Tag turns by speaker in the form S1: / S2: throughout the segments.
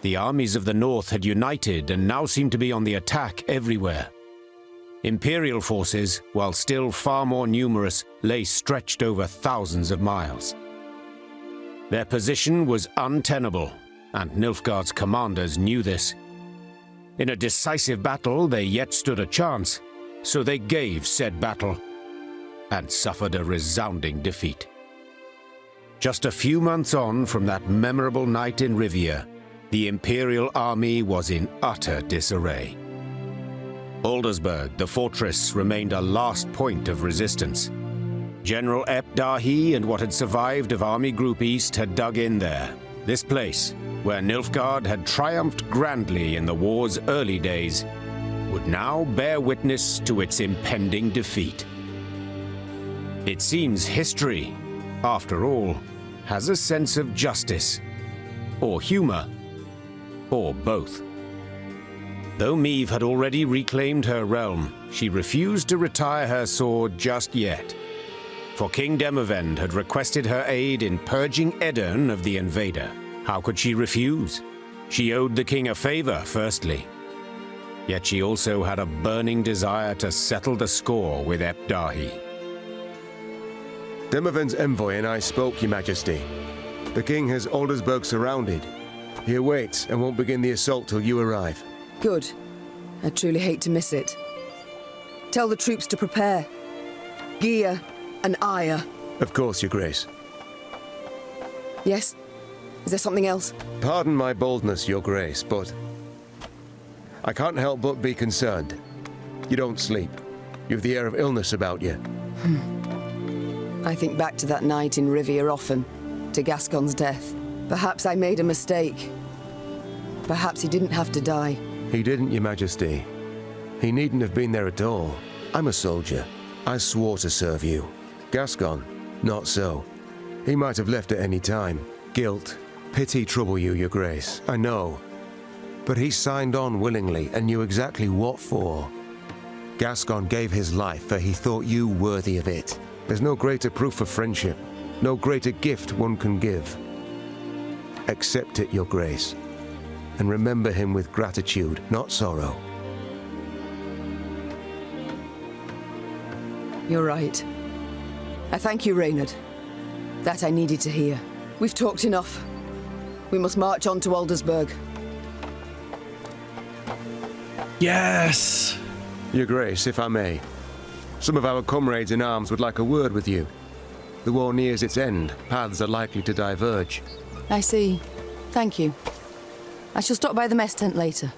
S1: The armies of the north had united and now seemed to be on the attack everywhere. Imperial forces, while still far more numerous, lay stretched over thousands of miles. Their position was untenable, and Nilfgaard's commanders knew this. In a decisive battle, they yet stood a chance, so they gave said battle, and suffered a resounding defeat. Just a few months on from that memorable night in Rivia, the Imperial army was in utter disarray. Aldersburg, the fortress, remained a last point of resistance. General Dahi and what had survived of Army Group East had dug in there. This place, where Nilfgaard had triumphed grandly in the war's early days, would now bear witness to its impending defeat. It seems history, after all, has a sense of justice, or humor, or both. Though Meve had already reclaimed her realm, she refused to retire her sword just yet. For King Demavend had requested her aid in purging Edirn of the invader. How could she refuse? She owed the king a favor, firstly. Yet she also had a burning desire to settle the score with Dahi.
S2: Demavend's envoy and I spoke, Your Majesty. The king has Aldersburg surrounded. He awaits and won't begin the assault till you arrive.
S3: Good. I truly hate to miss it. Tell the troops to prepare. Gear and ire.
S2: Of course, Your Grace.
S3: Yes? Is there something else?
S2: Pardon my boldness, Your Grace, but I can't help but be concerned. You don't sleep. You've the air of illness about you.
S3: I think back to that night in Rivia often, to Gascon's death. Perhaps I made a mistake. Perhaps he didn't have to die.
S2: He didn't, Your Majesty. He needn't have been there at all. I'm a soldier. I swore to serve you. Gascon, not so. He might have left at any time. Guilt, pity trouble you, Your Grace, I know. But he signed on willingly and knew exactly what for. Gascon gave his life for he thought you worthy of it. There's no greater proof of friendship, no greater gift one can give. Accept it, Your Grace, and remember him with gratitude, not sorrow.
S3: You're right. I thank you, Reynard. That I needed to hear. We've talked enough. We must march on to Aldersburg.
S4: Yes!
S2: Your Grace, if I may. Some of our comrades in arms would like a word with you. The war nears its end. Paths are likely to diverge.
S3: I see. Thank you. I shall stop by the mess tent later.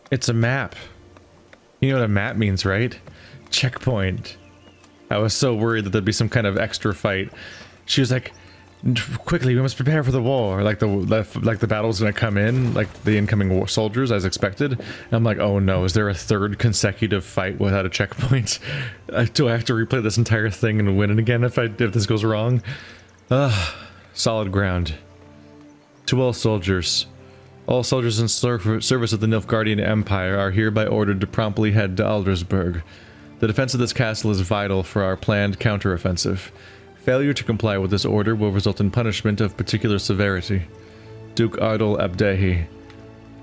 S4: It's a map. You know what a map means, right? Checkpoint. I was so worried that there'd be some kind of extra fight. She was like, quickly, we must prepare for the war. Like the battle's gonna come in, like the incoming war soldiers, as expected. And I'm like, oh no, is there a third consecutive fight without a checkpoint? Do I have to replay this entire thing and win it again if this goes wrong? Solid ground. To all soldiers in service of the Nilfgaardian Empire are hereby ordered to promptly head to Aldersburg. The defense of this castle is vital for our planned counteroffensive. Failure to comply with this order will result in punishment of particular severity. Duke Ardal Abdehi,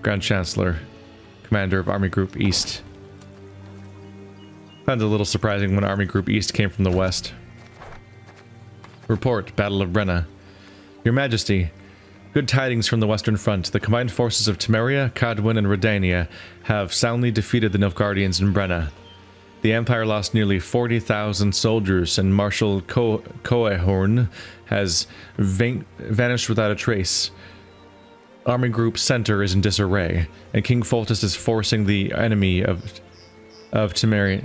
S4: Grand Chancellor, Commander of Army Group East. Found it a little surprising when Army Group East came from the west. Report, Battle of Brenna. Your Majesty, good tidings from the Western Front. The combined forces of Temeria, Cadwin, and Redania have soundly defeated the Nilfgaardians in Brenna. The Empire lost nearly 40,000 soldiers, and Marshal Coehorn has vanished without a trace. Army Group Center is in disarray, and King Foltest is forcing the enemy of Temeria.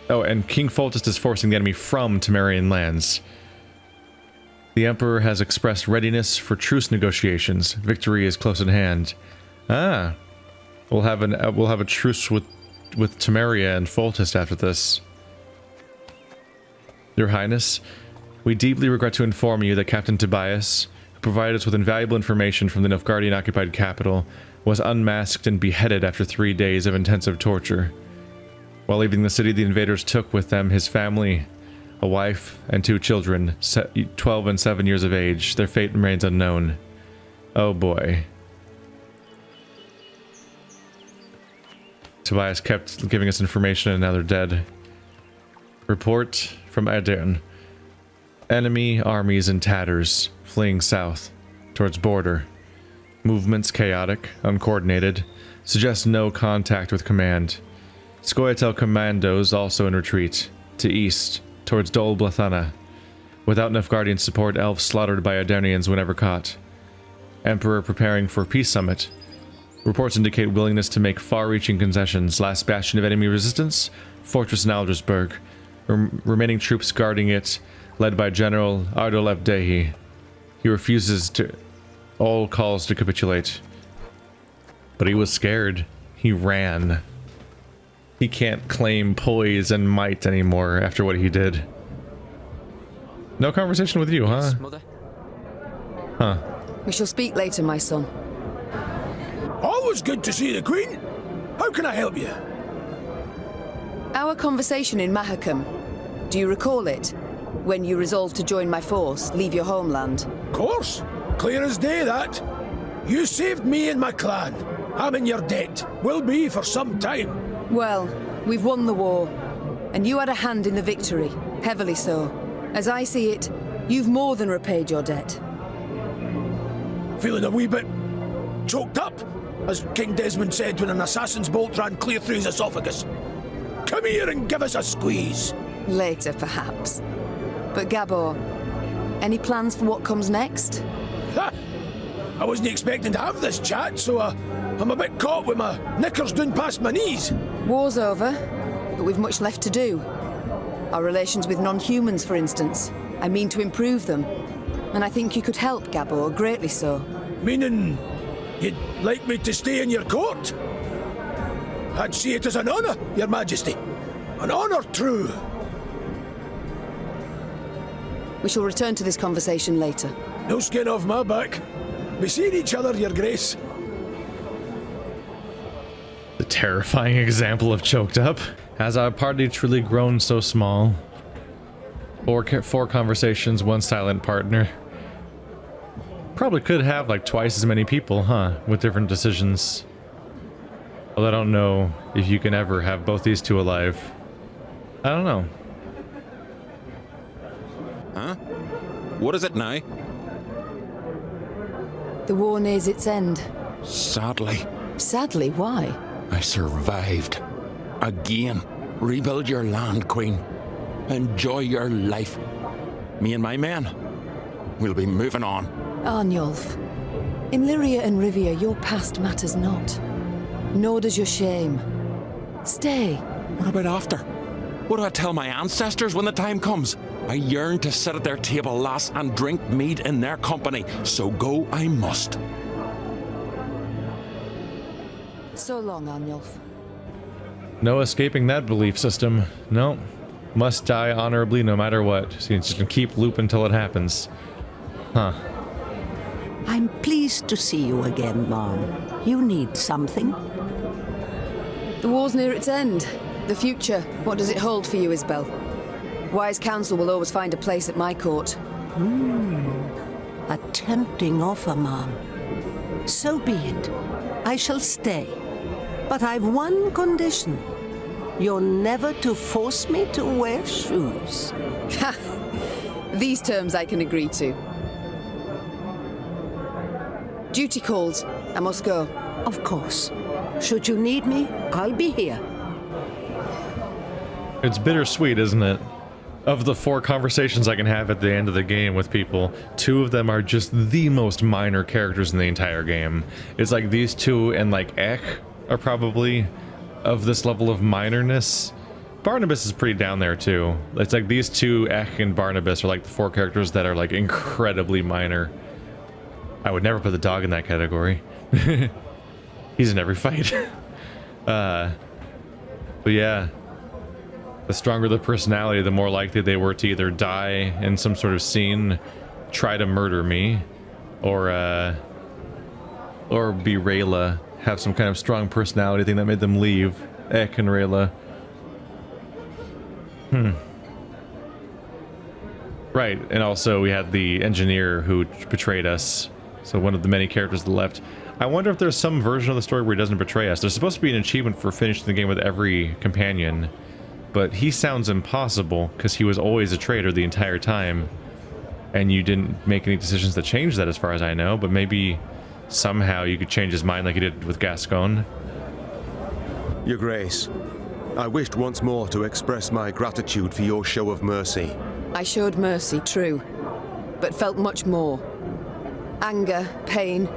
S4: Oh, and King Foltest is forcing the enemy from Temerian lands. The Emperor has expressed readiness for truce negotiations. Victory is close at hand. Ah, we'll have a truce with Temeria and Foltest after this. Your Highness, we deeply regret to inform you that Captain Tobias, who provided us with invaluable information from the Nilfgaardian-occupied capital, was unmasked and beheaded after 3 days of intensive torture. While leaving the city, the invaders took with them his family, a wife, and 2 children, 12 and 7 years of age. Their fate remains unknown. Oh boy. Tobias kept giving us information and now they're dead. Report from Addictive. Enemy armies in tatters, fleeing south, towards border. Movements chaotic, uncoordinated. Suggest no contact with command. Scoia'tael commandos also in retreat, to east, towards Dol Blathana. Without Nilfgaardian support, elves slaughtered by Adarnians whenever caught. Emperor preparing for peace summit. Reports indicate willingness to make far-reaching concessions. Last bastion of enemy resistance, Fortress in Aldersburg. Remaining troops guarding it, led by General Ardolev Dehi. He refuses to all calls to capitulate. But he was scared. He ran. He can't claim poise and might anymore after what he did. No conversation with you, huh?
S5: Mother.
S4: Huh.
S3: We shall speak later, my son.
S6: Always good to see the Queen. How can I help you?
S3: Our conversation in Mahakam. Do you recall it? When you resolved to join my force, leave your homeland?
S6: Of course. Clear as day, that. You saved me and my clan. I'm in your debt. Will be for some time.
S3: Well, we've won the war. And you had a hand in the victory. Heavily so. As I see it, you've more than repaid your debt.
S6: Feeling a wee bit choked up, as King Desmond said when an assassin's bolt ran clear through his esophagus. Come here and give us a squeeze.
S3: Later, perhaps. But Gabor, any plans for what comes next?
S6: Ha! I wasn't expecting to have this chat, so I'm a bit caught with my knickers down past my knees.
S3: War's over, but we've much left to do. Our relations with non-humans, for instance. I mean to improve them. And I think you could help, Gabor, greatly so.
S6: Meaning, you'd like me to stay in your court? I'd see it as an honour, Your Majesty. An honour true.
S3: We shall return to this conversation later.
S6: No skin off my back. We seen each other, Your Grace.
S4: The terrifying example of choked up. Has our party truly grown so small? Four conversations, one silent partner. Probably could have like twice as many people, huh? With different decisions. Well, I don't know if you can ever have both these two alive. I don't know.
S5: Huh? What is it now?
S3: The war nears its end.
S5: Sadly,
S3: Sadly, why?
S5: I survived. Again. Rebuild your land, Queen. Enjoy your life. Me and my men, we'll be moving on.
S3: Arnulf, in Lyria and Rivia, your past matters not. Nor does your shame. Stay.
S5: What about after? What do I tell my ancestors when the time comes? I yearn to sit at their table, lass, and drink mead in their company, so go I must.
S3: So long, Arnulf.
S4: No escaping that belief system. No. Must die honorably no matter what. So you just can keep looping until it happens. Huh.
S7: I'm pleased to see you again, Mom. You need something?
S3: The war's near its end. The future, what does it hold for you, Isabel? Wise counsel will always find a place at my court.
S7: A tempting offer, Mom. So be it. I shall stay. But I've one condition. You're never to force me to wear shoes.
S3: Ha! These terms I can agree to. Duty calls. I must go.
S7: Of course. Should you need me, I'll be here.
S4: It's bittersweet, isn't it? Of the 4 conversations I can have at the end of the game with people, 2 of them are just the most minor characters in the entire game. It's like these 2 and like Ek are probably of this level of minorness. Barnabas is pretty down there too. It's like these 2, Ek and Barnabas, are like the 4 characters that are like incredibly minor. I would never put the dog in that category. He's in every fight. But yeah. The stronger the personality, the more likely they were to either die in some sort of scene, try to murder me, or be Rayla, have some kind of strong personality thing that made them leave. Ek and Rayla. Right, and also we had the engineer who betrayed us, So one of the many characters that left. I wonder if there's some version of the story where he doesn't betray us. There's supposed to be an achievement for finishing the game with every companion, but he sounds impossible because he was always a traitor the entire time, and you didn't make any decisions that changed that as far as I know, but maybe somehow you could change his mind like you did with Gascon.
S2: Your Grace, I wished once more to express my gratitude for your show of mercy.
S3: I showed mercy, true, but felt much more. Anger, pain,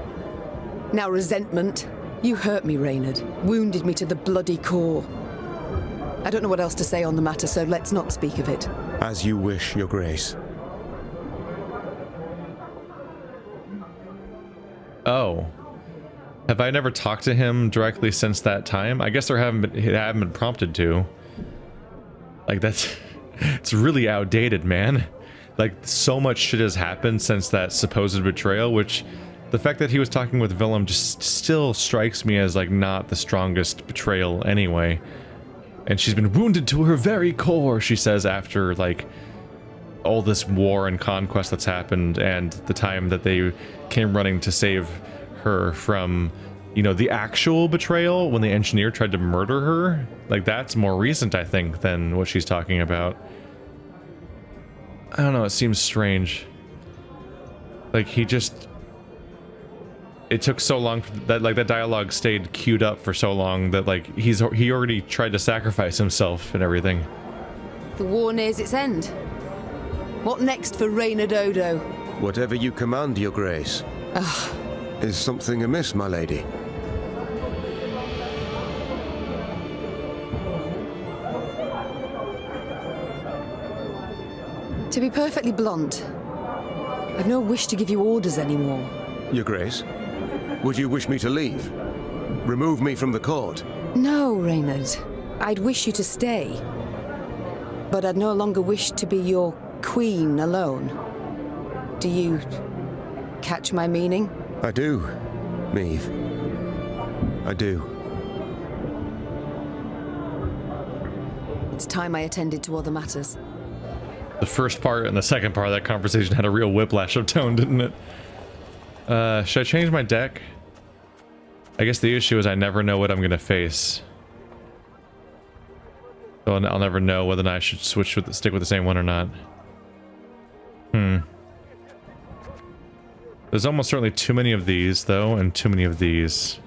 S3: now resentment. You hurt me, Reynard. Wounded me to the bloody core. I don't know what else to say on the matter, so let's not speak of it.
S2: As you wish, Your Grace.
S4: Oh. Have I never talked to him directly since that time? I guess there haven't been prompted to. Like, that's... It's really outdated, man. Like, so much shit has happened since that supposed betrayal, which... The fact that he was talking with Willem just still strikes me as, like, not the strongest betrayal anyway. And she's been wounded to her very core, she says, after, like, all this war and conquest that's happened, and the time that they came running to save her from, you know, the actual betrayal when the engineer tried to murder her. Like, that's more recent, I think, than what she's talking about. I don't know, it seems strange. Like, he just... It took so long that, like, that dialogue stayed queued up for so long that, like, he already tried to sacrifice himself and everything.
S3: The war nears its end. What next for Reynard Odo?
S2: Whatever you command, Your Grace.
S3: Ugh.
S2: Is something amiss, my lady?
S3: To be perfectly blunt, I've no wish to give you orders anymore.
S2: Your Grace, would you wish me to leave? Remove me from the court?
S3: No, Reynard. I'd wish you to stay. But I'd no longer wish to be your queen alone. Do you catch my meaning?
S2: I do, Meve. I do.
S3: It's time I attended to other matters.
S4: The first part and the second part of that conversation had a real whiplash of tone, didn't it? Should I change my deck? I guess the issue is I never know what I'm gonna face. So I'll never know whether or not I should stick with the same one or not. There's almost certainly too many of these, though, and too many of these.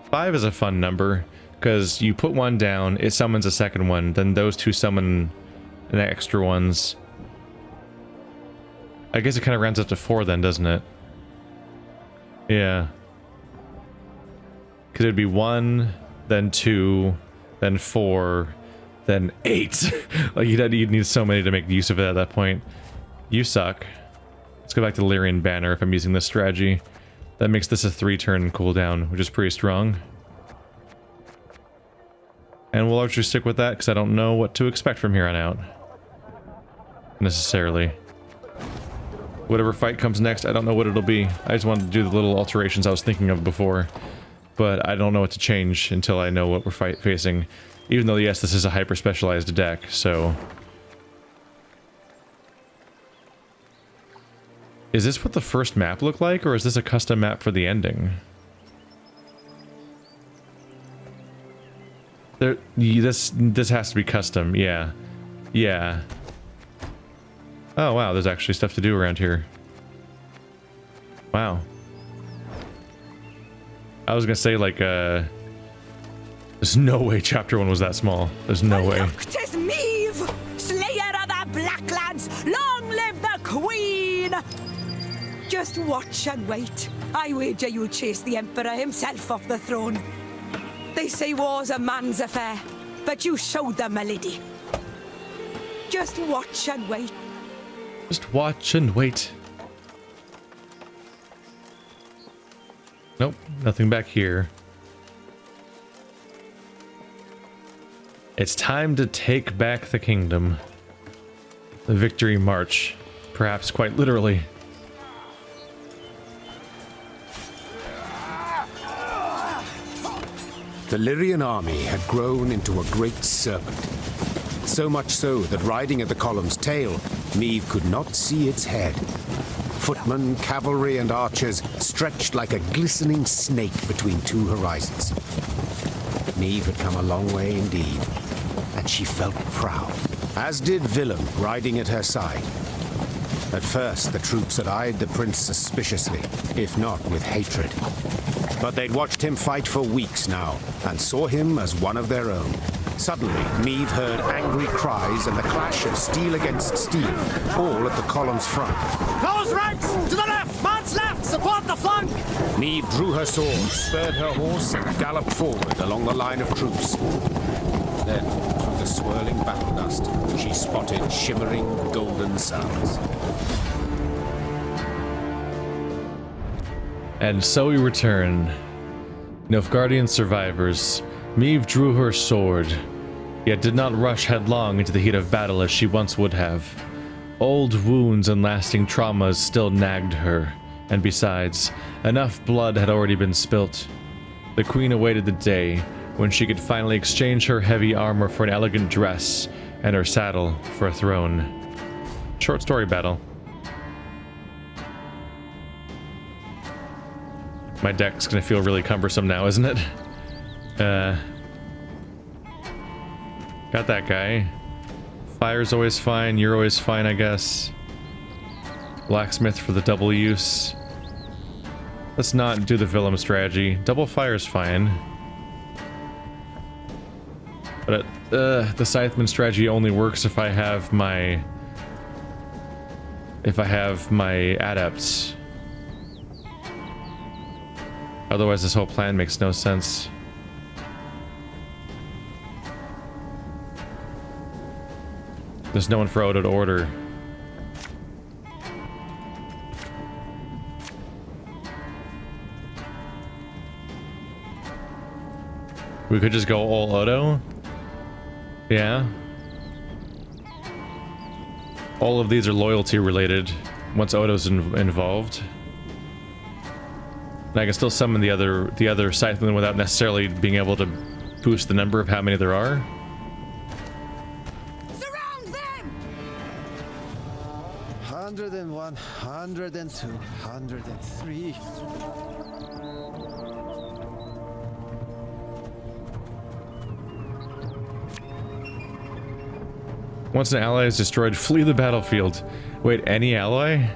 S4: 5 is a fun number, because you put one down, it summons a second one, then those two summon an extra ones. I guess it kind of rounds up to 4 then, doesn't it? Yeah. Because it'd be 1, then 2, then 4, then 8. Like, you'd need so many to make use of it at that point. You suck. Let's go back to Lyrian Banner if I'm using this strategy. That makes this a 3-turn cooldown, which is pretty strong. And we'll actually stick with that, because I don't know what to expect from here on out. Necessarily. Whatever fight comes next, I don't know what it'll be. I just wanted to do the little alterations I was thinking of before. But I don't know what to change until I know what we're facing. Even though, yes, this is a hyper-specialized deck, so... Is this what the first map looked like, or is this a custom map for the ending? This has to be custom, yeah. Yeah. Oh, wow, there's actually stuff to do around here. Wow. I was gonna say, like, there's no way Chapter 1 was that small. There's no way.
S8: Look, 'tis Meve, slayer of the Blacklands. Long live the Queen! Just watch and wait. I wager you'll chase the Emperor himself off the throne. They say war's a man's affair, but you showed them, my lady. Just watch and wait.
S4: Just watch and wait. Nope, nothing back here. It's time to take back the kingdom. The victory march, perhaps quite literally.
S1: The Lyrian army had grown into a great serpent. So much so that riding at the column's tail, Meve could not see its head. Footmen, cavalry, and archers stretched like a glistening snake between two horizons. Meve had come a long way indeed, and she felt proud, as did Willem riding at her side. At first, the troops had eyed the prince suspiciously, if not with hatred. But they'd watched him fight for weeks now, and saw him as one of their own. Suddenly, Meve heard angry cries and the clash of steel against steel, all at the column's front.
S9: Close ranks! To the left! Man's left! Support the flank!
S1: Meve drew her sword, spurred her horse, and galloped forward along the line of troops. Then, through the swirling battle dust, she spotted shimmering golden suns.
S4: And so we return. Nilfgaardian survivors. Meve drew her sword, yet did not rush headlong into the heat of battle as she once would have. Old wounds and lasting traumas still nagged her, and besides, enough blood had already been spilt. The queen awaited the day when she could finally exchange her heavy armor for an elegant dress, and her saddle for a throne. Short story battle. My deck's gonna feel really cumbersome now, isn't it? Got that guy. Fire's always fine, you're always fine, I guess. Blacksmith for the double use. Let's not do the Willem strategy. Double fire's fine. But the Scytheman strategy only works if I have my adepts. Otherwise, this whole plan makes no sense. There's no one for Odo to order. We could just go all Odo? Yeah. All of these are loyalty related once Odo's involved. And I can still summon the other Scythemen without necessarily being able to boost the number of how many there are.
S8: Surround them!
S9: 101, 102, 103.
S4: Once an ally is destroyed, flee the battlefield. Wait, any ally?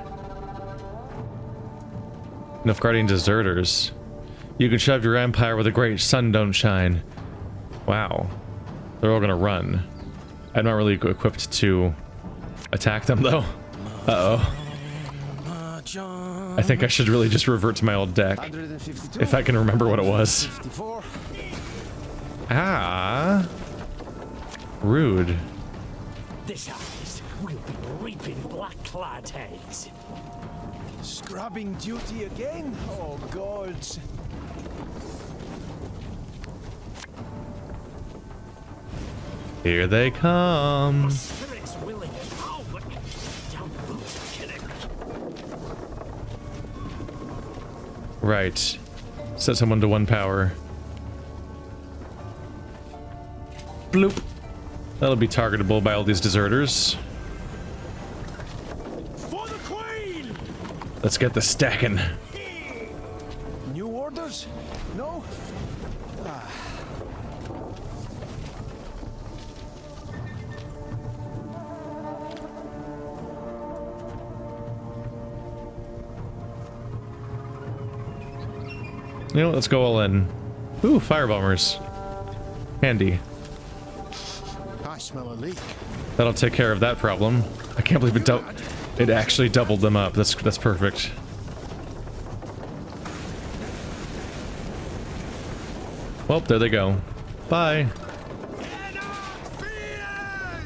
S4: Nilfgaardian deserters. You can shove your empire where the great sun don't shine. Wow. They're all gonna run. I'm not really equipped to attack them though. Uh-oh. I think I should really just revert to my old deck. If I can remember what it was. Ah. Rude.
S10: This harvest will be reaping black-clad heads.
S9: Scrubbing duty again? Oh, gods.
S4: Here they come.
S10: Spirit's willing and all, but down boots are killing.
S4: Right. Set someone to 1 power. Bloop. That'll be targetable by all these deserters.
S9: For the queen!
S4: Let's get the stacking.
S9: New orders? No?
S4: You know what, let's go all in. Ooh, firebombers. Handy.
S9: I smell a leak.
S4: That'll take care of that problem. I can't believe it actually doubled them up. That's perfect. Well, there they go. Bye.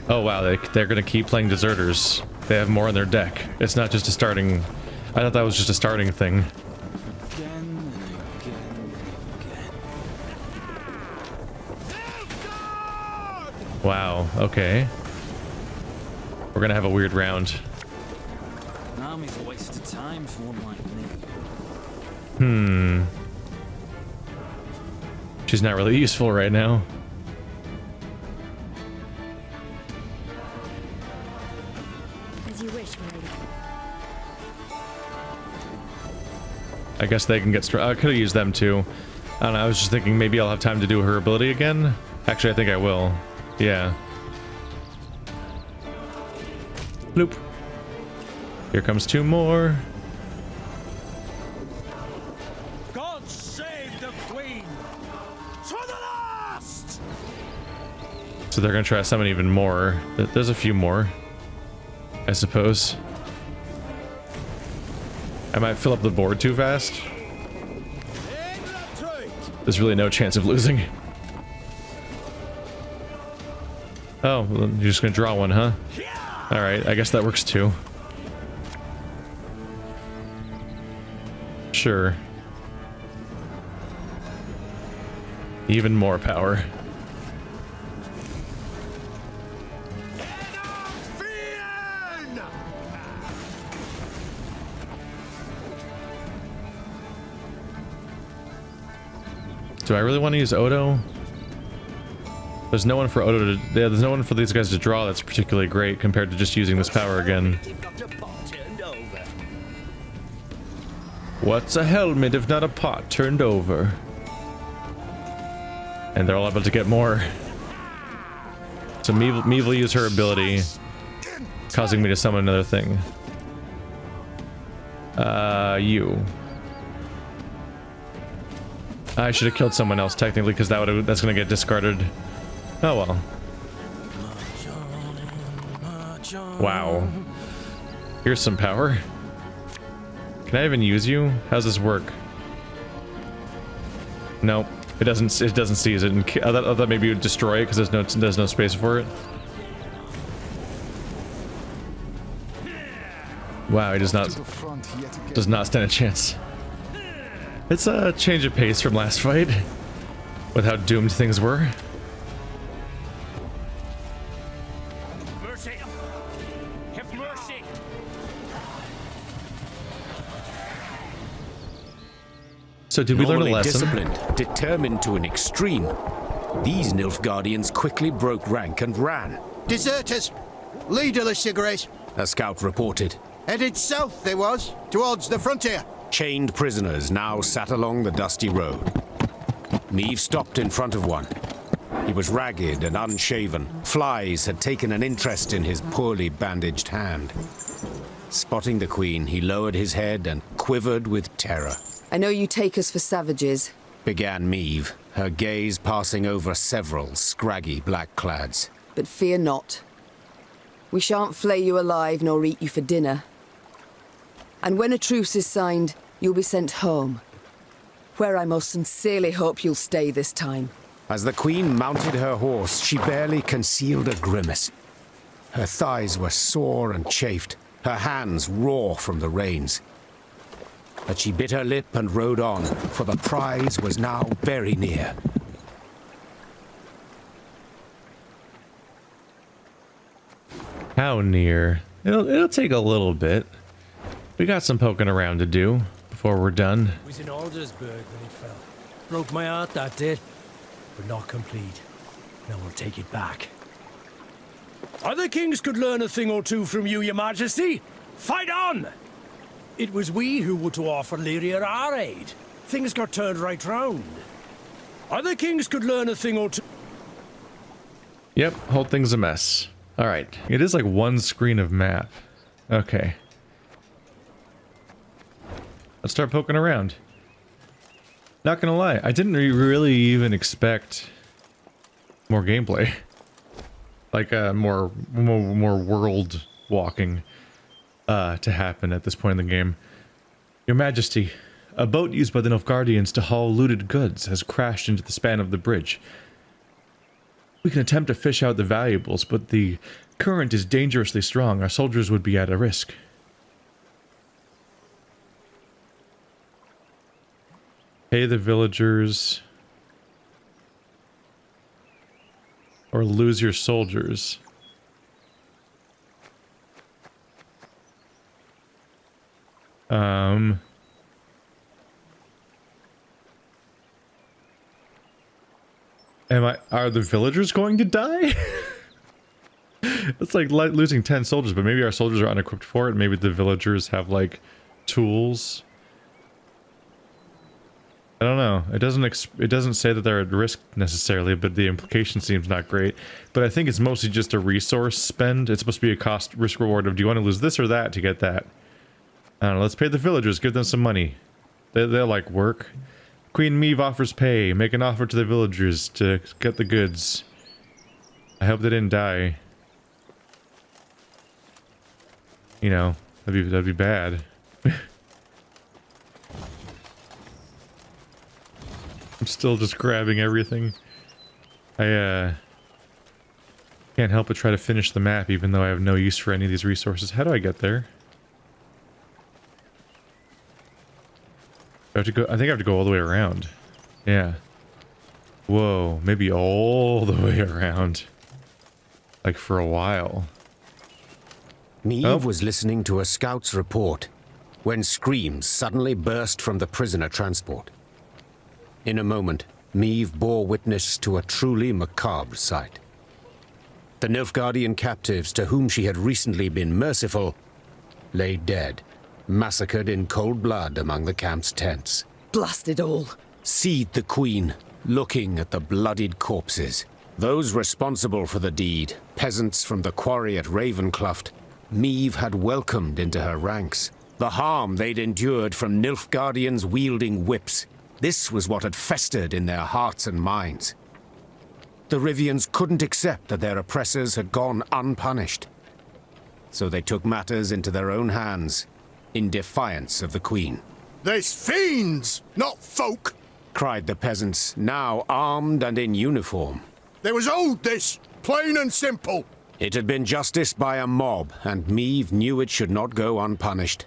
S4: Oh wow, they're gonna keep playing deserters. They have more in their deck. It's not just a starting. I thought that was just a starting thing. Wow, okay. We're gonna have a weird round.
S11: An army's a waste of time for one like me.
S4: She's not really useful right now.
S12: As you
S4: I guess they can get strong. I could have used them too. I don't know, I was just thinking maybe I'll have time to do her ability again. Actually, I think I will. Yeah. Bloop. Here comes 2 more.
S9: God save the Queen! To the last!
S4: So they're gonna try to summon even more. There's a few more, I suppose. I might fill up the board too fast. There's really no chance of losing. Oh, well, you're just gonna draw one, huh? Alright, I guess that works too. Sure. Even more power. Do I really want to use Odo? There's no one for Odo to... Yeah, there's no one for these guys to draw that's particularly great compared to just using this power again. What's a helmet if not a pot turned over? And they're all about to get more. So Meve will use her ability, causing me to summon another thing. You. I should have killed someone else technically, because that's gonna get discarded. Oh well. Wow. Here's some power. Can I even use you? How's this work? Nope. It doesn't seize it. And I thought maybe it would destroy it because there's no space for it. Wow, he does not stand a chance. It's a change of pace from last fight, with how doomed things were.
S9: Mercy! Have mercy!
S4: So did we learn a
S1: Normally
S4: lesson?
S1: Disciplined, determined to an extreme, these Nilfgaardians quickly broke rank and ran.
S12: Deserters! Leaderless, Your Grace.
S1: A scout reported.
S12: Headed south they was, towards the frontier.
S1: Chained prisoners now sat along the dusty road. Meve stopped in front of one. He was ragged and unshaven. Flies had taken an interest in his poorly bandaged hand. Spotting the Queen, he lowered his head and quivered with terror.
S3: I know you take us for savages,
S1: Began Meve, her gaze passing over several scraggy black-clads.
S3: but fear not. We shan't flay you alive nor eat you for dinner. And when a truce is signed, you'll be sent home, where I most sincerely hope you'll stay this time.
S1: As the Queen mounted her horse, she barely concealed a grimace. Her thighs were sore and chafed, her hands raw from the reins. But she bit her lip and rode on, for the prize was now very near.
S4: How near? It'll take a little bit. We got some poking around to do before we're done.
S6: Was in Aldersburg when it fell. Broke my heart, that did. But not complete. Now we'll take it back. Other kings could learn a thing or two from you, Your Majesty. Fight on! It was we who were to offer Lyria our aid. Things got turned right round. Other kings could learn a thing or two.
S4: Yep, whole thing's a mess. Alright, it is like one screen of map. Okay. Let's start poking around. Not gonna lie, I didn't really even expect more gameplay. Like more world walking to happen at this point in the game. Your Majesty, a boat used by the Nilfgaardians to haul looted goods has crashed into the span of the bridge. We can attempt to fish out the valuables, but the current is dangerously strong. Our soldiers would be at a risk. Pay the villagers. Or lose your soldiers. Are the villagers going to die? It's like losing 10 soldiers, but maybe our soldiers are unequipped for it. Maybe the villagers have like tools I don't know. It doesn't say that they're at risk necessarily, but the implication seems not great. But I think it's mostly just a resource spend. It's supposed to be a cost risk reward of do you want to lose this or that to get that? I don't know. Let's pay the villagers. Give them some money. They'll like work. Queen Meve offers pay. Make an offer to the villagers to get the goods. I hope they didn't die. You know, that'd be bad. I'm still just grabbing everything. I can't help but try to finish the map even though I have no use for any of these resources. How do I get there? I have to go. I think I have to go all the way around. Yeah. Whoa, maybe all the way around. Like for a while.
S1: Meve was listening to a scout's report when screams suddenly burst from the prisoner transport. In a moment, Meve bore witness to a truly macabre sight. The Nilfgaardian captives to whom she had recently been merciful lay dead, massacred in cold blood among the camp's tents.
S3: Blast it all.
S1: Seethed the queen, looking at the bloodied corpses. Those responsible for the deed, peasants from the quarry at Ravencloft, Meve had welcomed into her ranks. The harm they'd endured from Nilfgaardians wielding whips. This was what had festered in their hearts and minds. The Rivians couldn't accept that their oppressors had gone unpunished. So they took matters into their own hands, in defiance of the Queen.
S12: There's fiends, not folk,
S1: cried the peasants, now armed and in uniform.
S12: There was owed this, plain and simple.
S1: It had been justice by a mob, and Meve knew it should not go unpunished.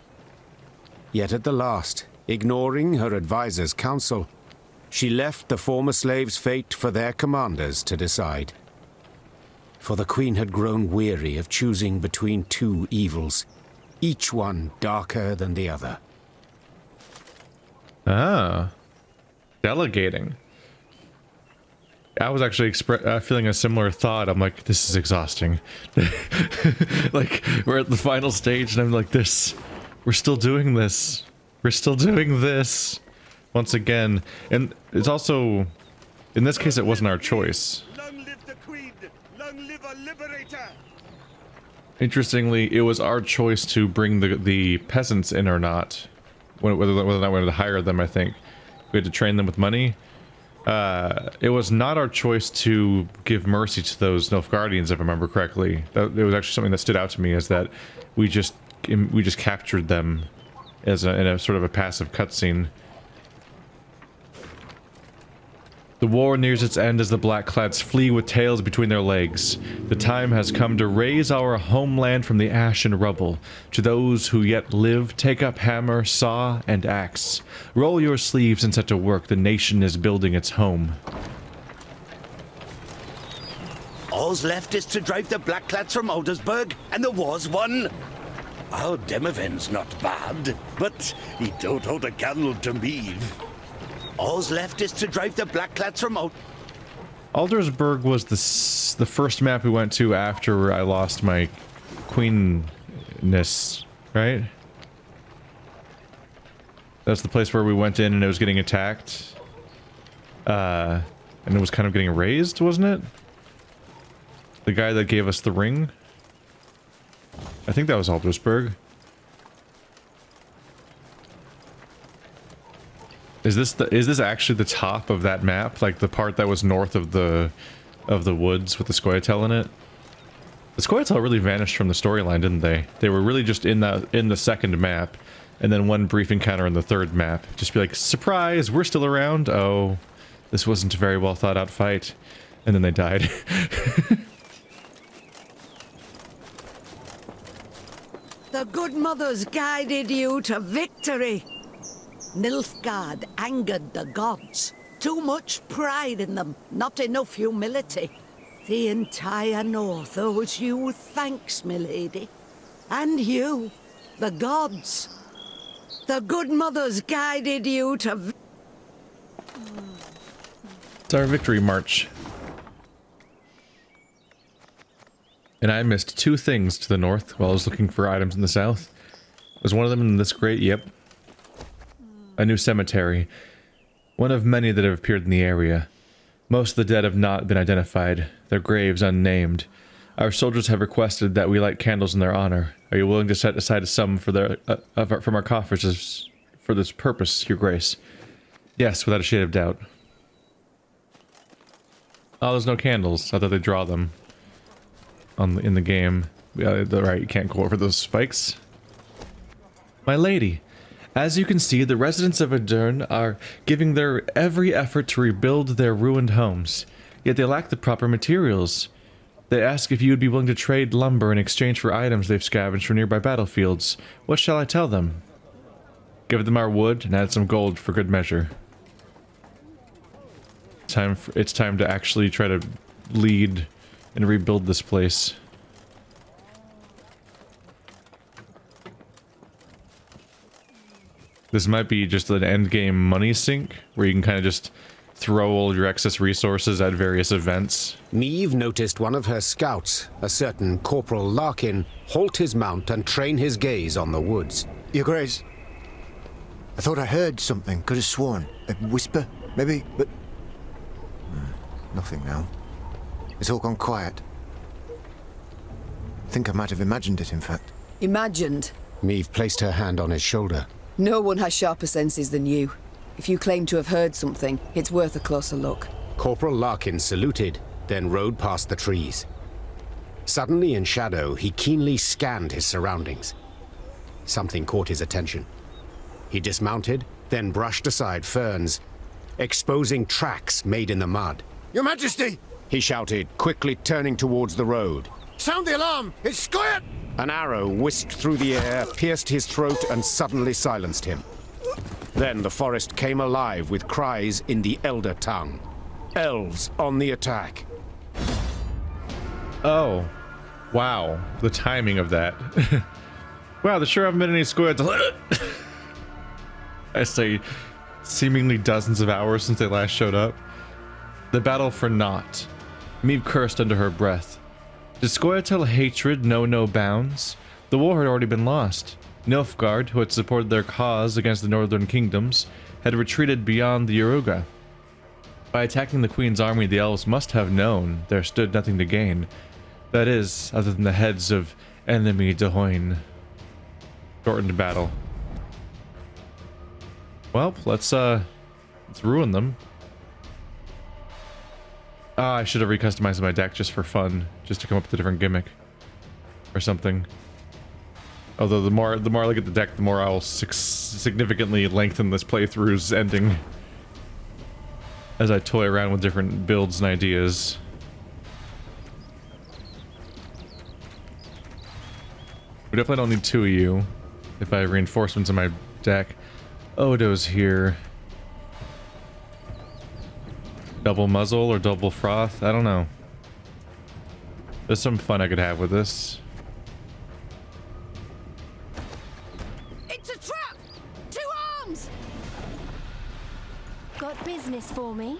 S1: Yet at the last, ignoring her advisor's counsel, she left the former slaves' fate for their commanders to decide. For the Queen had grown weary of choosing between two evils, each one darker than the other.
S4: Ah. Delegating. I was actually feeling a similar thought. I'm like, this is exhausting. Like, we're at the final stage and I'm like, we're still doing this. We're still doing this. Once again. And it's also, in this case, it wasn't our choice.
S9: Long live the Queen! Long live our liberator!
S4: Interestingly, it was our choice to bring the peasants in or not. Whether or not we wanted to hire them, I think. We had to train them with money. It was not our choice to give mercy to those Nilfgaardians, if I remember correctly. It was actually something that stood out to me, is that we just captured them as in a sort of a passive cutscene. The war nears its end as the Blackclads flee with tails between their legs. The time has come to raise our homeland from the ash and rubble. To those who yet live, take up hammer, saw, and axe. Roll your sleeves and set to work. The nation is building its home.
S9: All's left is to drive the Blackclads from Aldersburg, and the war's won. Our Demoven's not bad, but he don't hold a candle to Meve. All's left is to drive the Blackclads from
S4: Aldersburg was the first map we went to after I lost my queenness, right? That's the place where we went in and it was getting attacked. And it was kind of getting raised, wasn't it? The guy that gave us the ring? I think that was Aldersburg. Is this actually the top of that map? Like the part that was north of the woods with the Scoia'tael in it? The Scoia'tael really vanished from the storyline, didn't they? They were really just in the second map, and then one brief encounter in the third map. Just be like, surprise, we're still around. Oh, this wasn't a very well thought out fight, and then they died.
S7: The good mothers guided you to victory. Nilfgaard angered the gods. Too much pride in them, not enough humility. The entire North owes you thanks, milady. And you, the gods. The good mothers guided you to...
S4: It's our victory march. And I missed two things to the north while I was looking for items in the south. Was one of them in this crate? Yep. A new cemetery. One of many that have appeared in the area. Most of the dead have not been identified, their graves unnamed. Our soldiers have requested that we light candles in their honor. Are you willing to set aside a sum for from our coffers for this purpose, your grace? Yes, without a shade of doubt. Oh, there's no candles. I thought they draw them in the game. Right, you can't go over those spikes. My lady, as you can see, the residents of Adern are giving their every effort to rebuild their ruined homes, yet they lack the proper materials. They ask if you would be willing to trade lumber in exchange for items they've scavenged from nearby battlefields. What shall I tell them? Give them our wood and add some gold for good measure. It's time to actually try to lead and rebuild this place. This might be just an endgame money sink, where you can kind of just throw all your excess resources at various events.
S1: Meve noticed one of her scouts, a certain Corporal Larkin, halt his mount and train his gaze on the woods.
S13: Your Grace, I thought I heard something, could have sworn. A whisper, maybe, but... nothing now. It's all gone quiet. I think I might have imagined it, in fact.
S3: Imagined?
S1: Meve placed her hand on his shoulder.
S3: No one has sharper senses than you. If you claim to have heard something, it's worth a closer look.
S1: Corporal Larkin saluted, then rode past the trees. Suddenly in shadow, he keenly scanned his surroundings. Something caught his attention. He dismounted, then brushed aside ferns, exposing tracks made in the mud.
S12: Your Majesty!
S1: He shouted, quickly turning towards the road.
S12: Sound the alarm! It's Scoia'd!
S1: An arrow whisked through the air, pierced his throat, and suddenly silenced him. Then the forest came alive with cries in the Elder tongue. Elves on the attack.
S4: Oh. Wow. The timing of that. Wow, there sure haven't been any squids. I say, seemingly dozens of hours since they last showed up. The battle for Naught. Meve cursed under her breath. Did Scoia'd hatred know no bounds? The war had already been lost. Nilfgaard, who had supported their cause against the northern kingdoms, had retreated beyond the Yaruga. By attacking the Queen's army, the elves must have known there stood nothing to gain. That is, other than the heads of enemy Dahoin. Shortened battle. Well, let's ruin them. Ah, I should have recustomized my deck just for fun, just to come up with a different gimmick or something. Although the more I look at the deck, the more I'll significantly lengthen this playthrough's ending as I toy around with different builds and ideas. We definitely don't need two of you if I have reinforcements in my deck. Odo's here. Double muzzle or double froth? I don't know. There's some fun I could have with this.
S8: It's a trap! 2 arms!
S14: Got business for me?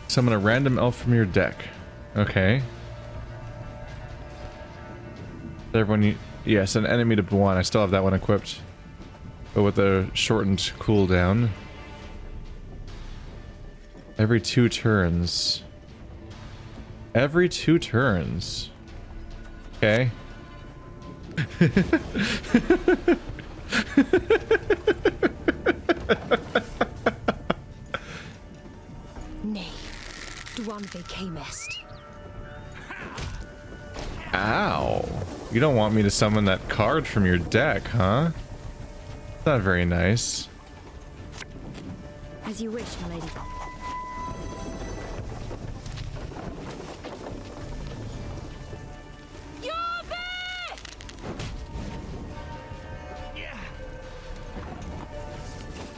S4: Summon a random elf from your deck. Okay. Everyone, yes, an enemy to 1. I still have that one equipped, but with a shortened cooldown. Every 2 turns. Every 2 turns. Okay.
S14: Nay, Dwan vacamest.
S4: Ow. You don't want me to summon that card from your deck, huh? That's not very nice.
S14: As you wish, my lady.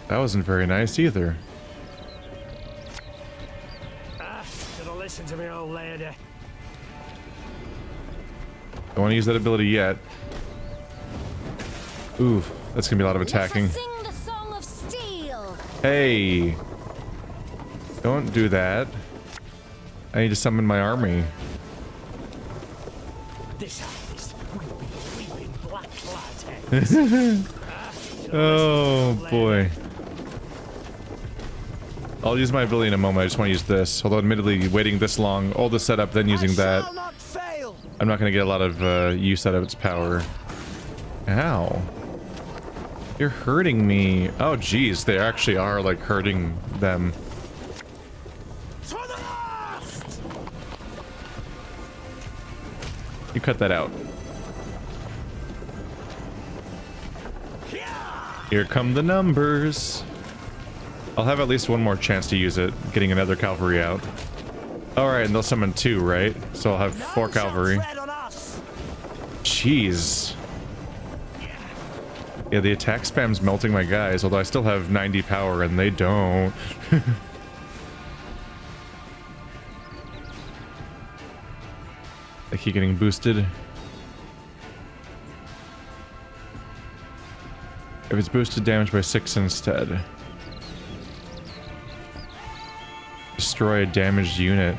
S4: That wasn't very nice either.
S10: Should've listened to me, old lady.
S4: Don't want to use that ability yet. Ooh, that's gonna be a lot of attacking.
S14: Sing the song of steel.
S4: Hey! Don't do that. I need to summon my army.
S10: This harvest will be reaping black clad heads.
S4: Oh boy. I'll use my ability in a moment. I just want to use this. Although admittedly, waiting this long, all the setup, then using that, I'm not going to get a lot of use out of its power. Ow. You're hurting me. Oh, geez. They actually are, like, hurting them. You cut that out. Here come the numbers. I'll have at least one more chance to use it, getting another cavalry out. Alright, and they'll summon 2, right? So I'll have 4 cavalry. Jeez. Yeah, the attack spam's melting my guys, although I still have 90 power and they don't. I keep getting boosted. If it's boosted damage by 6 instead. Destroy a damaged unit.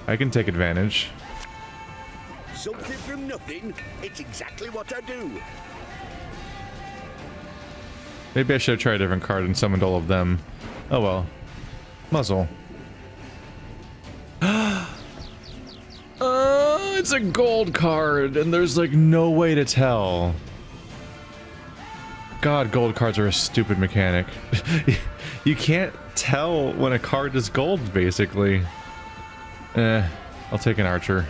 S4: I can take advantage.
S9: Something from nothing. It's exactly what I do.
S4: Maybe I should have tried a different card and summoned all of them. Oh well. Muzzle. It's a gold card, and there's like no way to tell. God, gold cards are a stupid mechanic. You can't tell when a card is gold, basically. I'll take an archer.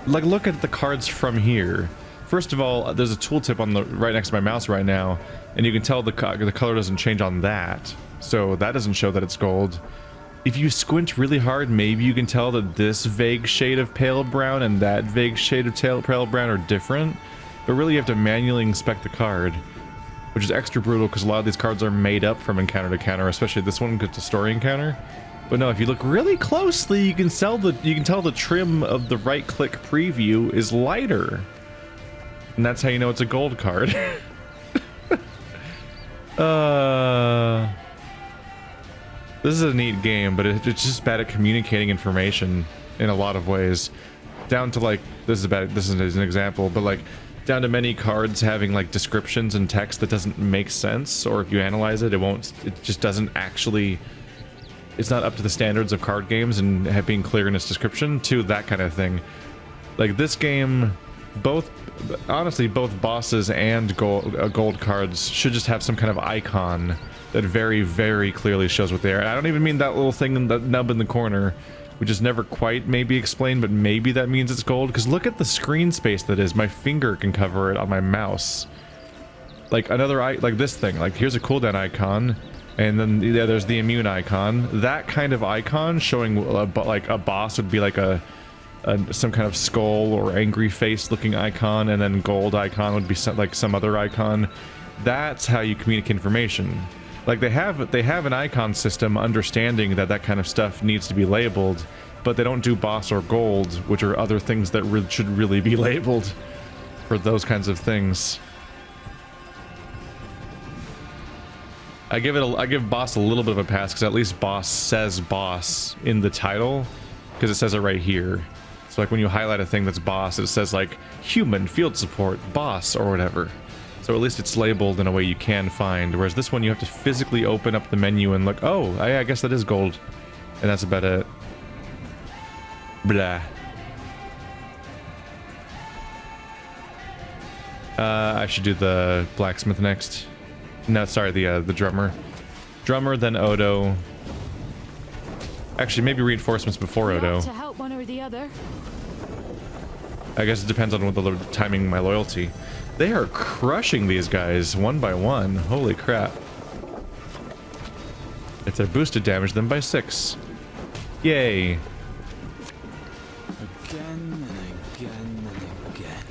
S4: Like, look at the cards from here. First of all, there's a tooltip on the right next to my mouse right now, and you can tell the color doesn't change on that, so that doesn't show that it's gold. If you squint really hard, maybe you can tell that this vague shade of pale brown and that vague shade of pale brown are different, but really you have to manually inspect the card, which is extra brutal because a lot of these cards are made up from encounter to encounter, especially this one because it's a story encounter. But no, if you look really closely, you can tell the trim of the right-click preview is lighter, and that's how you know it's a gold card. This is a neat game, but it's just bad at communicating information in a lot of ways. Down to like, this is an example, but like down to many cards having like descriptions and text that doesn't make sense, or if you analyze it, it just doesn't actually, it's not up to the standards of card games and being clear in its description, to that kind of thing. Like this game, honestly, both bosses and gold cards should just have some kind of icon that very, very clearly shows what they are. And I don't even mean that little thing in the nub in the corner, which is never quite maybe explained, but maybe that means it's gold, because look at the screen space that is. My finger can cover it on my mouse. Like like this thing, like here's a cooldown icon, and then yeah, there's the immune icon. That kind of icon showing like a boss would be like some kind of skull or angry face looking icon, and then gold icon would be like some other icon. That's how you communicate information. Like they have an icon system understanding that kind of stuff needs to be labeled, but they don't do boss or gold, which are other things that should really be labeled for those kinds of things. I give boss a little bit of a pass because at least boss says boss in the title, because it says it right here. So like when you highlight a thing that's boss, it says like human field support boss or whatever. So at least it's labeled in a way you can find, whereas this one you have to physically open up the menu and look, oh, I guess that is gold. And that's about it. Blah. I should do the blacksmith next. No, sorry, the drummer. Drummer, then Odo. Actually, maybe reinforcements before Odo.
S14: To help one or the other.
S4: I guess it depends on what the timing my loyalty. They are crushing these guys one by one. Holy crap. If they're boosted damage, then by 6. Yay.
S11: Again and again and again.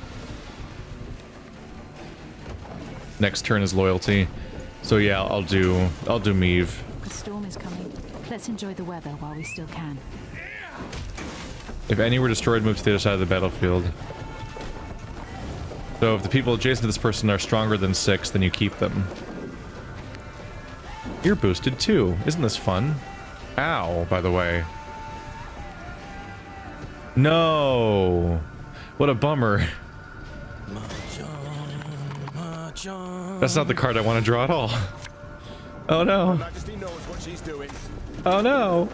S4: Next turn is loyalty. So yeah, I'll do Meve.
S14: The storm is coming. Let's enjoy the weather while we still can.
S4: If any were destroyed, move to the other side of the battlefield. So if the people adjacent to this person are stronger than 6, then you keep them. You're boosted too. Isn't this fun? Ow, by the way. No! What a bummer.
S5: March
S4: That's not the card I want to draw at all. Oh no. Oh no.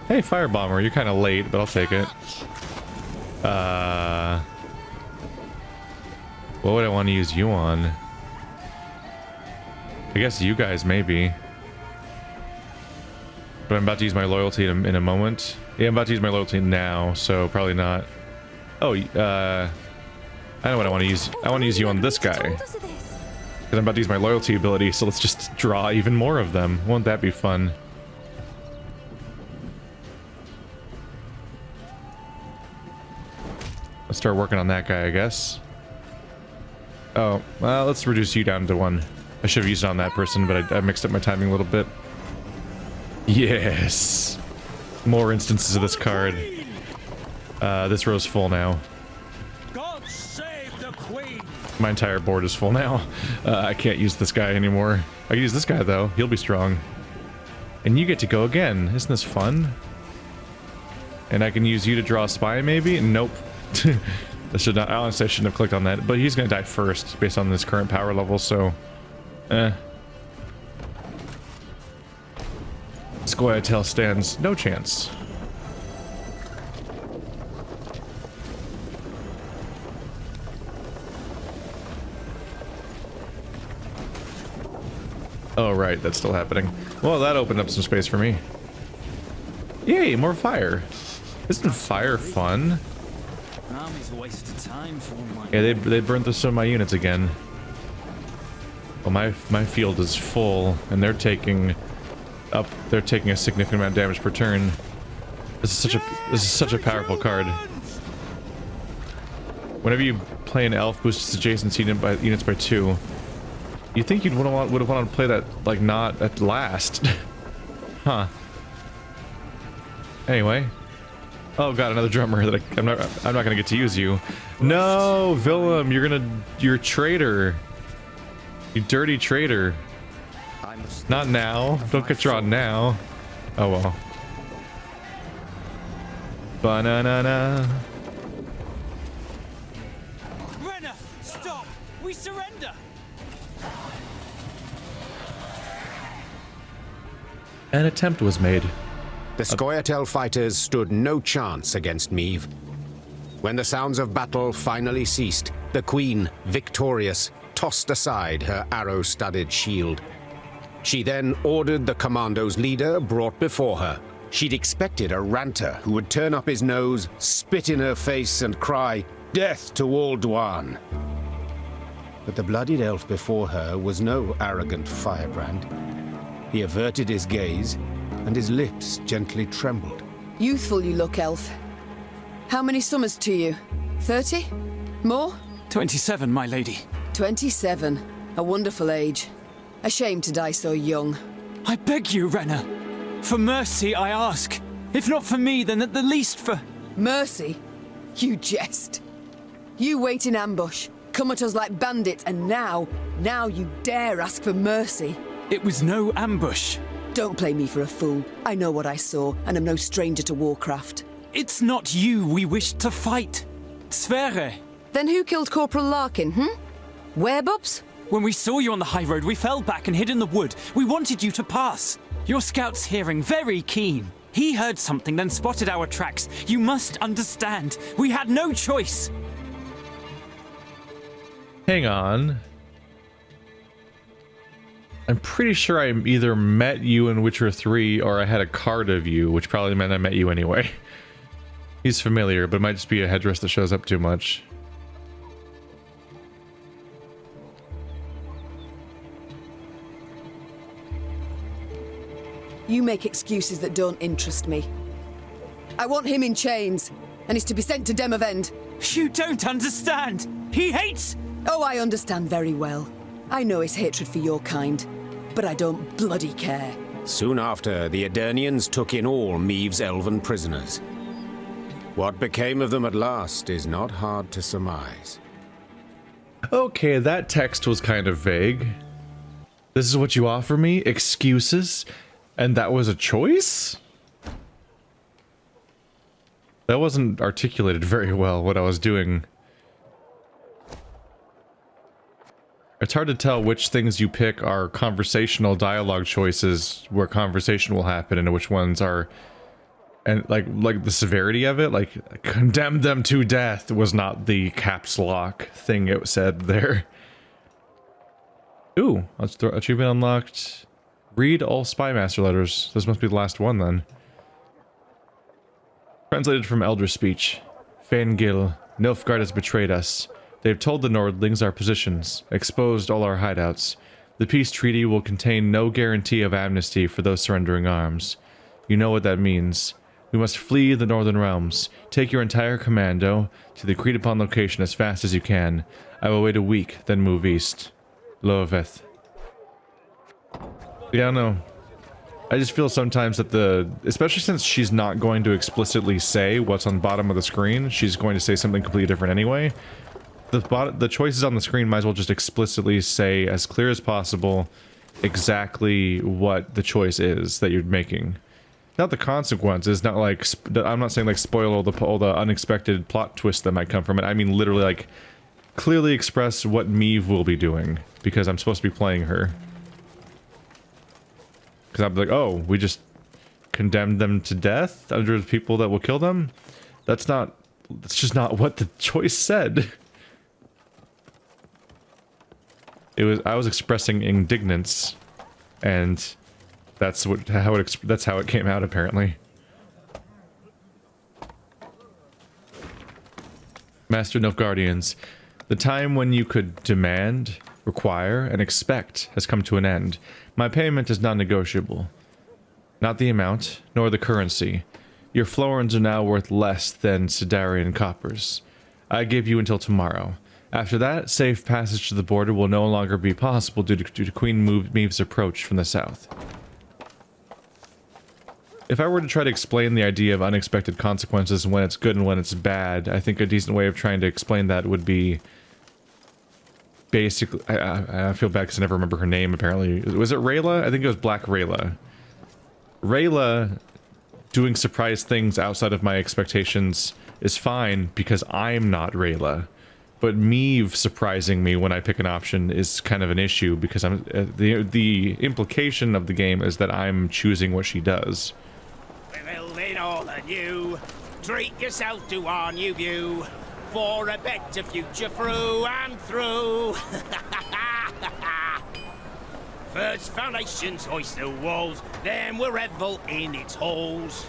S4: Hey, Firebomber, you're kind of late, but I'll take it. What would I want to use you on? I guess you guys, maybe. But I'm about to use my loyalty in a moment. Yeah, I'm about to use my loyalty now, so probably not. Oh, I know what I want to use. I want to use you on this guy. Because I'm about to use my loyalty ability, so let's just draw even more of them. Won't that be fun? Let's start working on that guy, I guess. Oh, well, let's reduce you down to 1. I should have used it on that person, but I mixed up my timing a little bit. Yes! More instances of this card. This row's full now.
S10: God save the Queen!
S4: My entire board is full now. I can't use this guy anymore. I can use this guy, though. He'll be strong. And you get to go again. Isn't this fun? And I can use you to draw a spy, maybe? Nope. I should not. Honestly, I shouldn't have clicked on that. But he's gonna die first, based on this current power level, so... Scoia'tael stands no chance. Oh, right, that's still happening. Well, that opened up some space for me. Yay, more fire. Isn't fire fun?
S11: Army's a waste of time for one like
S4: Yeah, they burned through some of my units again. Well, my field is full, and they're taking a significant amount of damage per turn. This is such a powerful card. Whenever you play an elf, boosts adjacent units by 2. You think would have wanted to play that like not at last, huh? Anyway, oh god, another drummer that I'm not gonna get to use you. No, Willem, you're a traitor. You dirty traitor. Not now. Don't get drawn now. Oh well. Banana.
S11: Renner, stop! We surrender!
S4: An attempt was made.
S1: The Scoia'tael fighters stood no chance against Meve. When the sounds of battle finally ceased, the Queen, victorious, tossed aside her arrow-studded shield. She then ordered the commando's leader brought before her. She'd expected a ranter who would turn up his nose, spit in her face, and cry, "Death to all Dwan!" But the bloodied elf before her was no arrogant firebrand. He averted his gaze, and his lips gently trembled.
S3: Youthful you look, elf. How many summers to you? 30? More?
S11: 27, my lady.
S3: 27. A wonderful age. A shame to die so young.
S11: I beg you, Renner. For mercy, I ask. If not for me, then at the least for...
S3: Mercy? You jest. You wait in ambush, come at us like bandits, and now you dare ask for mercy.
S11: It was no ambush.
S3: Don't play me for a fool. I know what I saw, and am no stranger to warcraft.
S11: It's not you we wished to fight. Sverre.
S3: Then who killed Corporal Larkin, Werebubs?
S11: When we saw you on the high road, we fell back and hid in the wood. We wanted you to pass. Your scout's hearing very keen. He heard something, then spotted our tracks. You must understand. We had no choice.
S4: Hang on. I'm pretty sure I either met you in Witcher 3 or I had a card of you, which probably meant I met you anyway. He's familiar, but it might just be a headdress that shows up too much.
S3: You make excuses that don't interest me. I want him in chains, and he's to be sent to Demavend.
S11: You don't understand! He hates...
S3: Oh, I understand very well. I know his hatred for your kind, but I don't bloody care.
S1: Soon after, the Aedirnians took in all Meve's elven prisoners. What became of them at last is not hard to surmise.
S4: Okay, that text was kind of vague. This is what you offer me? Excuses? And that was a choice? That wasn't articulated very well, what I was doing. It's hard to tell which things you pick are conversational dialogue choices where conversation will happen and which ones are, and like the severity of it, like condemn them to death was not the caps lock thing it said there. Ooh, let's throw achievement unlocked. Read all spy master letters. This must be the last one then. Translated from Elder Speech. Fangil, Nilfgaard has betrayed us. They've told the Nordlings our positions, exposed all our hideouts. The peace treaty will contain no guarantee of amnesty for those surrendering arms. You know what that means. We must flee the Northern Realms. Take your entire commando to the agreed upon location as fast as you can. I will wait a week, then move east. Loveth. Yeah, I don't know. I just feel sometimes that especially since she's not going to explicitly say what's on the bottom of the screen, she's going to say something completely different anyway. The choices on the screen might as well just explicitly say, as clear as possible, exactly what the choice is that you're making. Not the consequences, not like, I'm not saying like spoil all the unexpected plot twists that might come from it. I mean literally like, clearly express what Meve will be doing, because I'm supposed to be playing her. Because I'm like, oh, we just condemned them to death under the people that will kill them? That's just not what the choice said. I was expressing indignance, and that's how it came out apparently. Master Nilfgaardians, the time when you could demand, require, and expect has come to an end. My payment is non-negotiable. Not the amount, nor the currency. Your florins are now worth less than Sidarian coppers. I give you until tomorrow. After that, safe passage to the border will no longer be possible due to Queen Meve's approach from the south. If I were to try to explain the idea of unexpected consequences and when it's good and when it's bad, I think a decent way of trying to explain that would be... basically... I feel bad because I never remember her name, apparently. Was it Rayla? I think it was Black Rayla. Rayla doing surprise things outside of my expectations is fine because I'm not Rayla. But Meve surprising me when I pick an option is kind of an issue because the implication of the game is that I'm choosing what she does.
S15: Well then all of you, treat yourself to our new view for a better future through and through. First foundations hoist the walls, then we'll revel in its halls.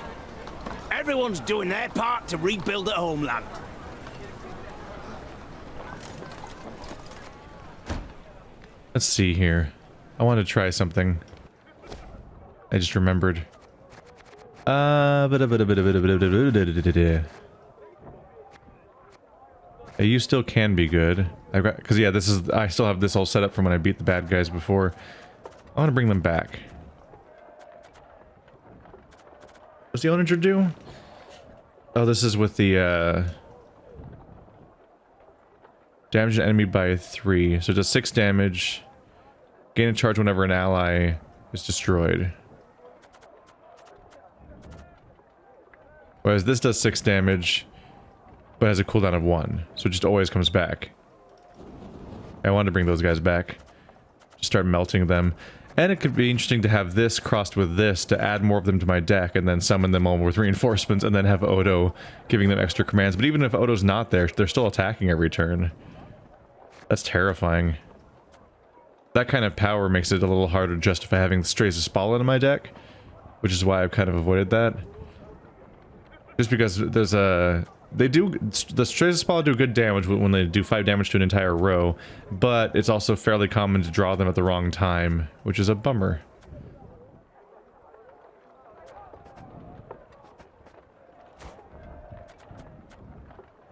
S15: Everyone's doing their part to rebuild the homeland.
S4: Let's see here. I want to try something. I just remembered. You still can be good. Because yeah, I still have this all set up from when I beat the bad guys before. I want to bring them back. What's the Onager do? Oh, this is with the damage an enemy by 3. So it does 6 damage. Gain a charge whenever an ally is destroyed. Whereas this does 6 damage, but has a cooldown of 1. So it just always comes back. I wanted to bring those guys back. Just start melting them. And it could be interesting to have this crossed with this to add more of them to my deck and then summon them all with reinforcements and then have Odo giving them extra commands. But even if Odo's not there, they're still attacking every turn. That's terrifying. That kind of power makes it a little harder to justify having Strays of Spallin in my deck, which is why I've kind of avoided that. Just because there's the Strays of Spallin do good damage when they do 5 damage to an entire row, but it's also fairly common to draw them at the wrong time, which is a bummer.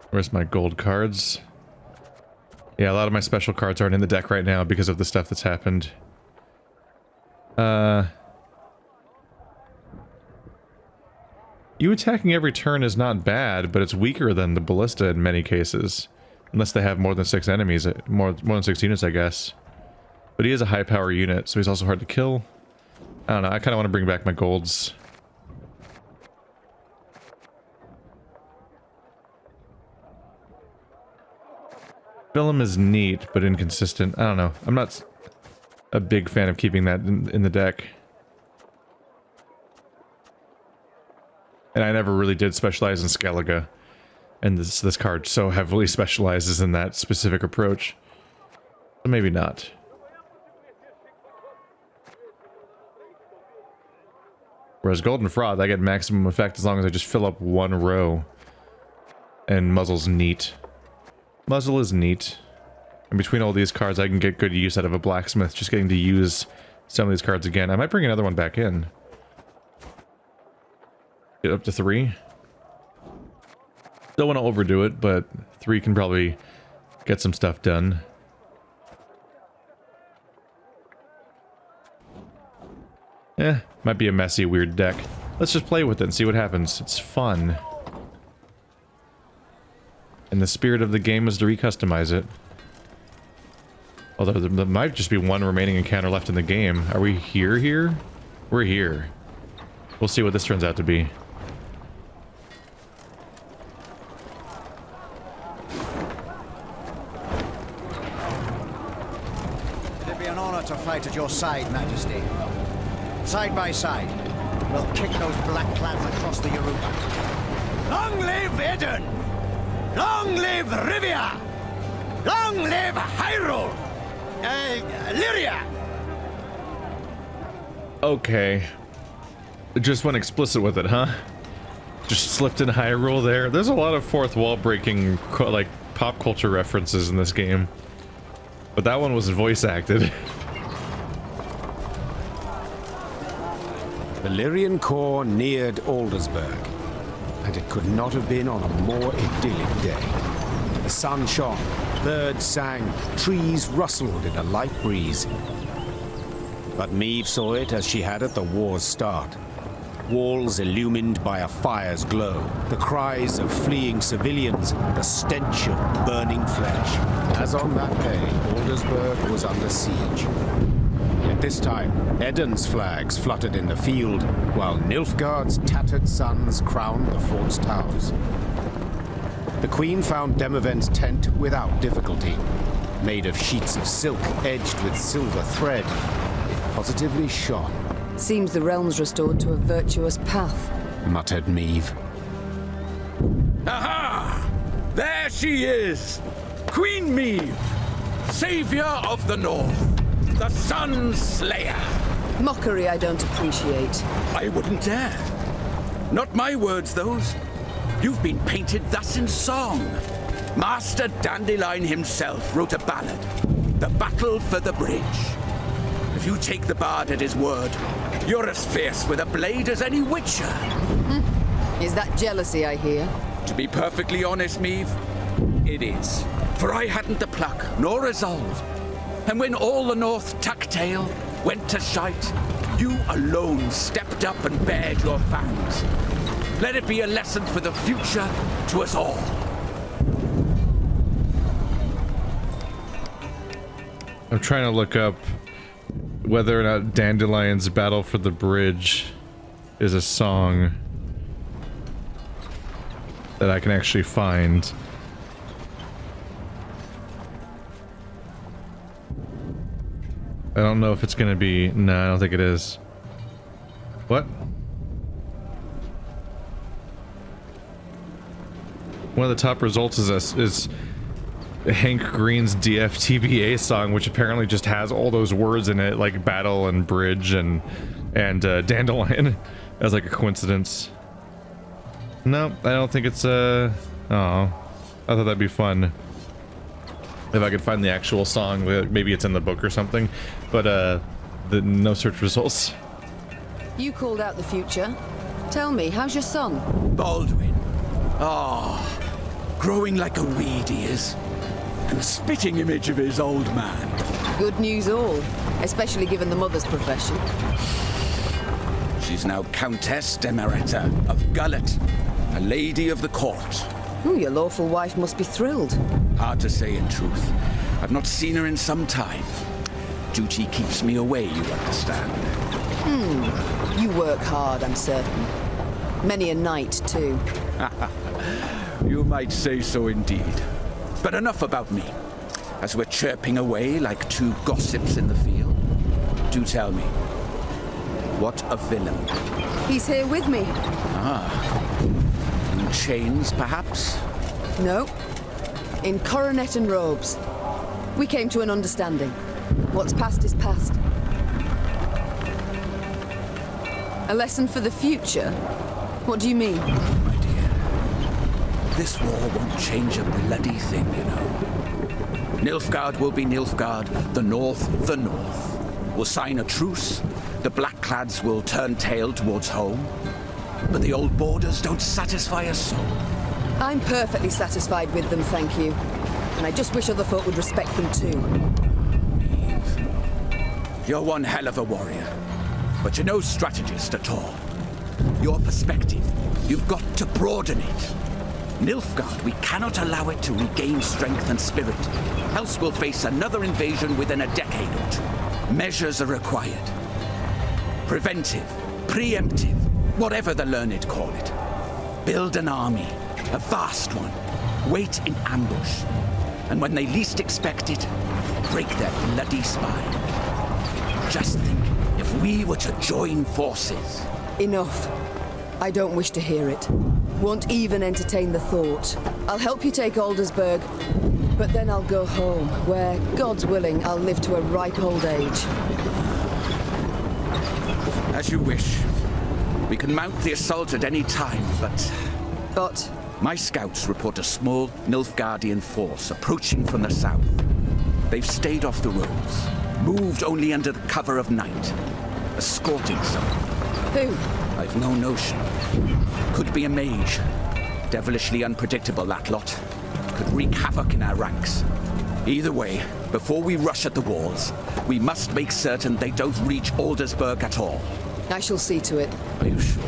S4: Where's my gold cards? Yeah, a lot of my special cards aren't in the deck right now because of the stuff that's happened. You attacking every turn is not bad, but it's weaker than the ballista in many cases. Unless they have more than 6 enemies, more than 6 units, I guess. But he is a high power unit, so he's also hard to kill. I don't know, I kind of want to bring back my golds. Film is neat, but inconsistent. I don't know. I'm not a big fan of keeping that in the deck. And I never really did specialize in Skellige. And this card so heavily specializes in that specific approach. So maybe not. Whereas Golden Fraud, I get maximum effect as long as I just fill up one row. And Muzzle's neat. Muzzle is neat. And between all these cards, I can get good use out of a blacksmith, just getting to use some of these cards again. I might bring another one back in. Get up to 3. Don't want to overdo it, but 3 can probably get some stuff done. Might be a messy, weird deck. Let's just play with it and see what happens. It's fun. And the spirit of the game is to recustomize it. Although there might just be one remaining encounter left in the game. Are we here? We're here. We'll see what this turns out to be.
S16: It'd be an honor to fight at your side, Majesty. Side by side, we'll kick those black clans across the Yoruba.
S9: Long live Eden! Long live Rivia! Long live Hyrule! Lyria!
S4: Okay. Just went explicit with it, huh? Just slipped in Hyrule there. There's a lot of fourth wall breaking, like, pop culture references in this game. But that one was voice acted.
S1: The Lyrian Corps neared Aldersburg, and it could not have been on a more idyllic day. The sun shone, birds sang, trees rustled in a light breeze. But Meve saw it as she had at the war's start. Walls illumined by a fire's glow, the cries of fleeing civilians, the stench of burning flesh. As on that day, Aldersburg was under siege. Yet this time, Eden's flags fluttered in the field, while Nilfgaard's tattered sons crowned the fort's towers. The Queen found Demavend's tent without difficulty. Made of sheets of silk edged with silver thread, it positively shone.
S3: Seems the realm's restored to a virtuous path,
S1: muttered Meve.
S5: Aha! There she is! Queen Meve, savior of the North. The Sun Slayer.
S3: Mockery I don't appreciate.
S5: I wouldn't dare. Not my words, those. You've been painted thus in song. Master Dandelion himself wrote a ballad, The Battle for the Bridge. If you take the bard at his word, you're as fierce with a blade as any witcher.
S3: Is that jealousy I hear?
S5: To be perfectly honest, Meve, it is. For I hadn't the pluck, nor resolve. And when all the North tucked tail, went to shite, you alone stepped up and bared your fangs. Let it be a lesson for the future to us all.
S4: I'm trying to look up whether or not Dandelion's Battle for the Bridge is a song that I can actually find. I don't know if it's gonna be... No, I don't think it is. What? One of the top results is Hank Green's DFTBA song, which apparently just has all those words in it, like battle and bridge and dandelion, as like a coincidence. No, I don't think it's oh, I thought that'd be fun if I could find the actual song. Maybe it's in the book or something, but no search results.
S3: You called out the future. Tell me, how's your son?
S5: Baldwin. Growing like a weed he is. And a spitting image of his old man.
S3: Good news all, especially given the mother's profession.
S5: She's now Countess Demerita of Gullet, a lady of the court.
S3: Ooh, your lawful wife must be thrilled.
S5: Hard to say in truth. I've not seen her in some time. Duty keeps me away, you understand.
S3: You work hard, I'm certain. Many a night, too.
S5: You might say so indeed. But enough about me. as we're chirping away like two gossips in the field? Do tell me, what a villain.
S3: He's here with me.
S5: Ah. In chains, perhaps?
S3: No. In coronet and robes. We came to an understanding. What's past is past. A lesson for the future? What do you mean?
S5: My dear, this war won't change a bloody thing, you know. Nilfgaard will be Nilfgaard, the North. We'll sign a truce, the Blackclads will turn tail towards home. But the old borders don't satisfy us so.
S3: I'm perfectly satisfied with them, thank you. And I just wish other folk would respect them too.
S5: Meve, you're one hell of a warrior, but you're no strategist at all. Your perspective, you've got to broaden it. Nilfgaard, we cannot allow it to regain strength and spirit, else we'll face another invasion within a decade or two. Measures are required. Preventive, preemptive, whatever the learned call it. Build an army, a vast one. Wait in ambush. And when they least expect it, break their bloody spine. Just think, if we were to join forces.
S3: Enough. I don't wish to hear it. Won't even entertain the thought. I'll help you take Aldersburg, but then I'll go home, where, God's willing, I'll live to a ripe old age.
S5: As you wish. We can mount the assault at any time, but... My scouts report a small Nilfgaardian force approaching from the south. They've stayed off the roads, moved only under the cover of night, escorting someone.
S3: Who?
S5: I've no notion. Could be a mage. Devilishly unpredictable, that lot. Could wreak havoc in our ranks. Either way, before we rush at the walls, we must make certain they don't reach Aldersburg at all.
S3: I shall see to it.
S5: Are you sure?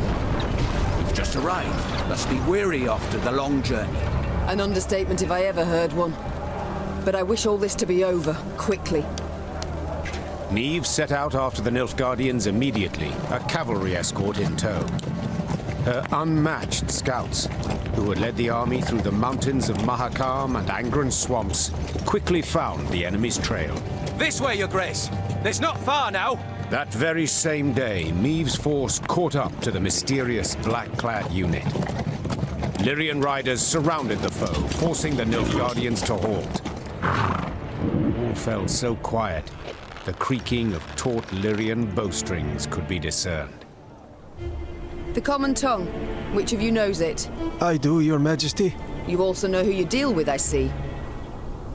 S5: We've just arrived. Must be weary after the long journey.
S3: An understatement if I ever heard one. But I wish all this to be over, quickly.
S1: Meve set out after the Nilfgaardians immediately, a cavalry escort in tow. Her unmatched scouts, who had led the army through the mountains of Mahakam and Angren swamps, quickly found the enemy's trail.
S17: This way, Your Grace. It's not far now.
S1: That very same day, Meve's force caught up to the mysterious black-clad unit. Lyrian riders surrounded the foe, forcing the Nilfgaardians to halt. All fell so quiet, the creaking of taut Lyrian bowstrings could be discerned.
S3: The common tongue. Which of you knows it?
S12: I do, Your Majesty.
S3: You also know who you deal with, I see.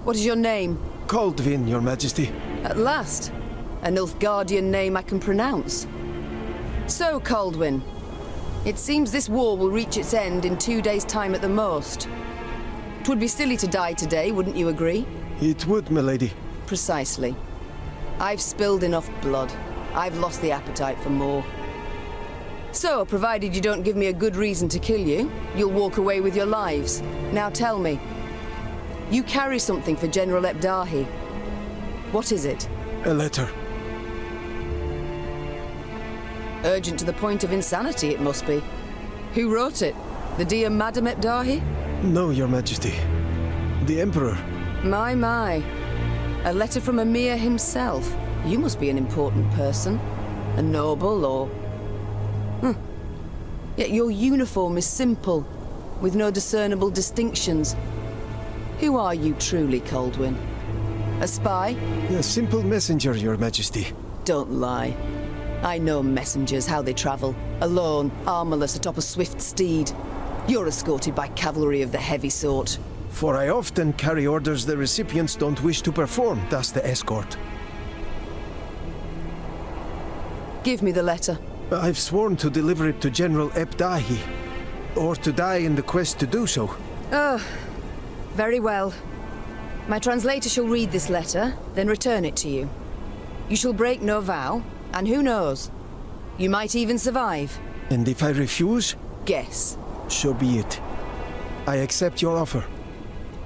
S3: What is your name?
S12: Kaldvin, Your Majesty.
S3: At last. A Nilfgaardian name I can pronounce. So, Kaldwin, it seems this war will reach its end in 2 days' time at the most. 'Twould be silly to die today, wouldn't you agree?
S12: It would, milady.
S3: Precisely. I've spilled enough blood. I've lost the appetite for more. So, provided you don't give me a good reason to kill you, you'll walk away with your lives. Now tell me. You carry something for General Ebdahi. What is it?
S12: A letter.
S3: Urgent to the point of insanity, it must be. Who wrote it? The dear Madam Ebdahi?
S12: No, Your Majesty. The Emperor.
S3: My. A letter from Emir himself. You must be an important person. A noble, or... Yet your uniform is simple, with no discernible distinctions. Who are you truly, Kaldwin? A spy?
S12: A simple messenger, Your Majesty.
S3: Don't lie. I know messengers, how they travel. Alone, armorless, atop a swift steed. You're escorted by cavalry of the heavy sort.
S12: For I often carry orders the recipients don't wish to perform, thus the escort.
S3: Give me the letter.
S12: I've sworn to deliver it to General Ebdahi, or to die in the quest to do so.
S3: Oh, very well. My translator shall read this letter, then return it to you. You shall break no vow, and who knows? You might even survive.
S12: And if I refuse?
S3: Guess.
S12: So be it. I accept your offer.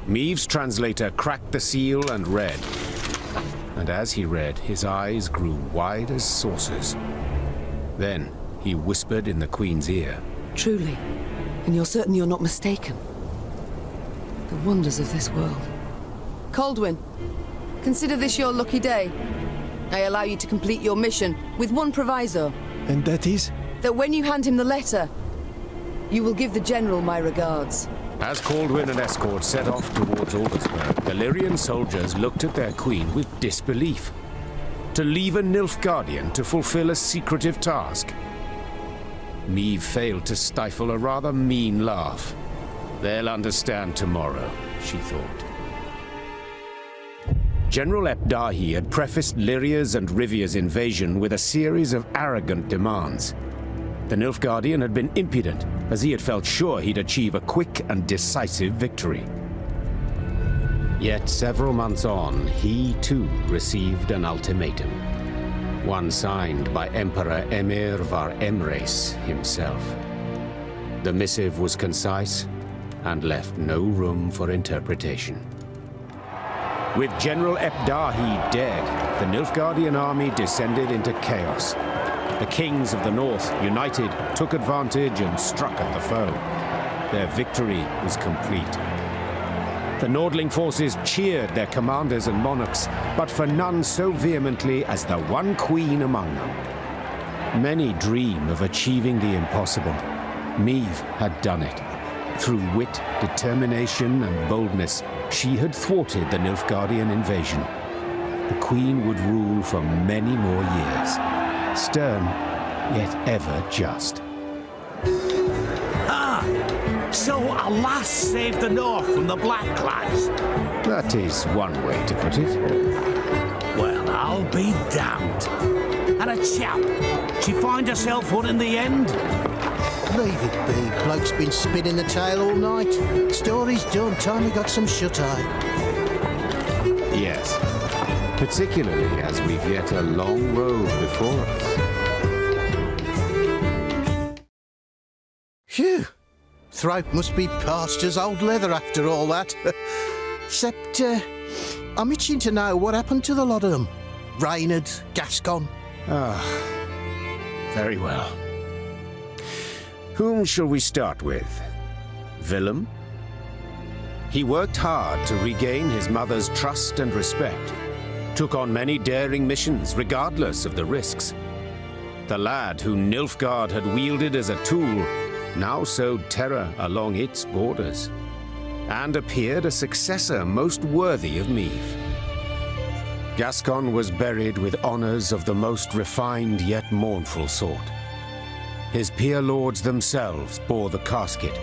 S1: Meve's translator cracked the seal and read. And as he read, his eyes grew wide as saucers. Then he whispered in the Queen's ear.
S3: Truly, and you're certain you're not mistaken? The wonders of this world. Caldwin, consider this your lucky day. I allow you to complete your mission with one proviso.
S12: And that is?
S3: That when you hand him the letter, you will give the General my regards.
S1: As Caldwin and escort set off towards Aldersburg, the Lyrian soldiers looked at their queen with disbelief. To leave a Nilfgaardian to fulfill a secretive task? Meve failed to stifle a rather mean laugh. They'll understand tomorrow, she thought. General Epdahi had prefaced Lyria's and Rivia's invasion with a series of arrogant demands. The Nilfgaardian had been impudent, as he had felt sure he'd achieve a quick and decisive victory. Yet several months on, he too received an ultimatum. One signed by Emperor Emir var Emreis himself. The missive was concise and left no room for interpretation. With General Epdahi dead, the Nilfgaardian army descended into chaos. The kings of the north, united, took advantage and struck at the foe. Their victory was complete. The Nordling forces cheered their commanders and monarchs, but for none so vehemently as the one queen among them. Many dream of achieving the impossible. Meve had done it. Through wit, determination, and boldness, she had thwarted the Nilfgaardian invasion. The queen would rule for many more years. Stern, yet ever just.
S15: Ah! So a lass saved the North from the Blackclads?
S1: That is one way to put it.
S15: Well, I'll be damned. And a chap, she find herself one in the end?
S13: Leave it be. Bloke's been spinning the tale all night. Story's done. Time we got some shut-eye.
S1: Yes. Particularly as we've yet a long road before us.
S13: Phew! Throat must be parched as old leather after all that. Except, I'm itching to know what happened to the lot of them. Reynard, Gascon.
S1: Very well. Whom shall we start with? Willem? He worked hard to regain his mother's trust and respect. Took on many daring missions, regardless of the risks. The lad who Nilfgaard had wielded as a tool now sowed terror along its borders, and appeared a successor most worthy of Meve. Gascon was buried with honors of the most refined yet mournful sort. His peer lords themselves bore the casket.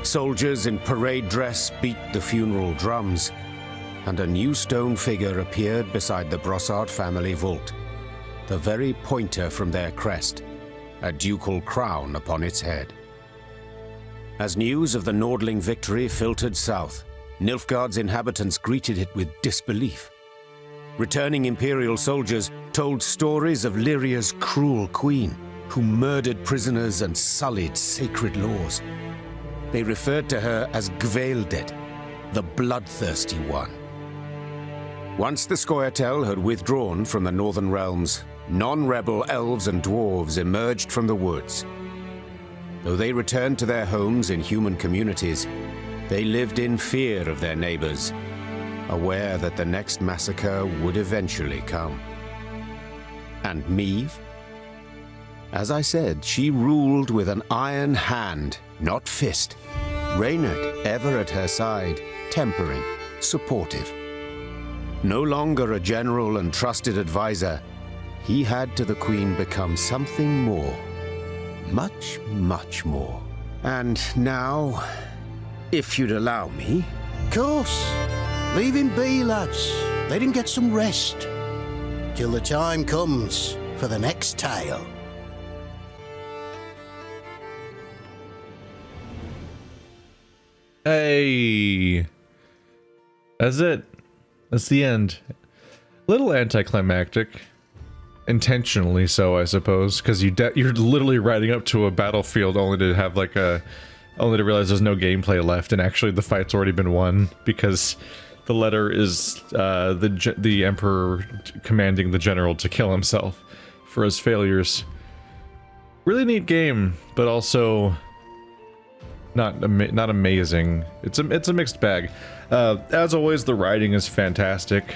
S1: Soldiers in parade dress beat the funeral drums, and a new stone figure appeared beside the Brossard family vault, the very pointer from their crest, a ducal crown upon its head. As news of the Nordling victory filtered south, Nilfgaard's inhabitants greeted it with disbelief. Returning Imperial soldiers told stories of Lyria's cruel queen, who murdered prisoners and sullied sacred laws. They referred to her as Gvaeldet, the bloodthirsty one. Once the Scoia'tael had withdrawn from the northern realms, non-rebel elves and dwarves emerged from the woods. Though they returned to their homes in human communities, they lived in fear of their neighbors, aware that the next massacre would eventually come. And Meve? As I said, she ruled with an iron hand, not fist. Reynard ever at her side, tempering, supportive. No longer a general and trusted advisor, he had to the Queen become something more. Much, much more. And now, if you'd allow me...
S13: Course. Leave him be, lads. Let him get some rest. Till the time comes for the next tale.
S4: Hey, that's it. That's the end. Little anticlimactic, intentionally so, I suppose, because you're literally riding up to a battlefield only to have like only to realize there's no gameplay left, and actually the fight's already been won because the letter is the Emperor commanding the general to kill himself for his failures. Really neat game, but also not amazing. It's a mixed bag. As always, the writing is fantastic.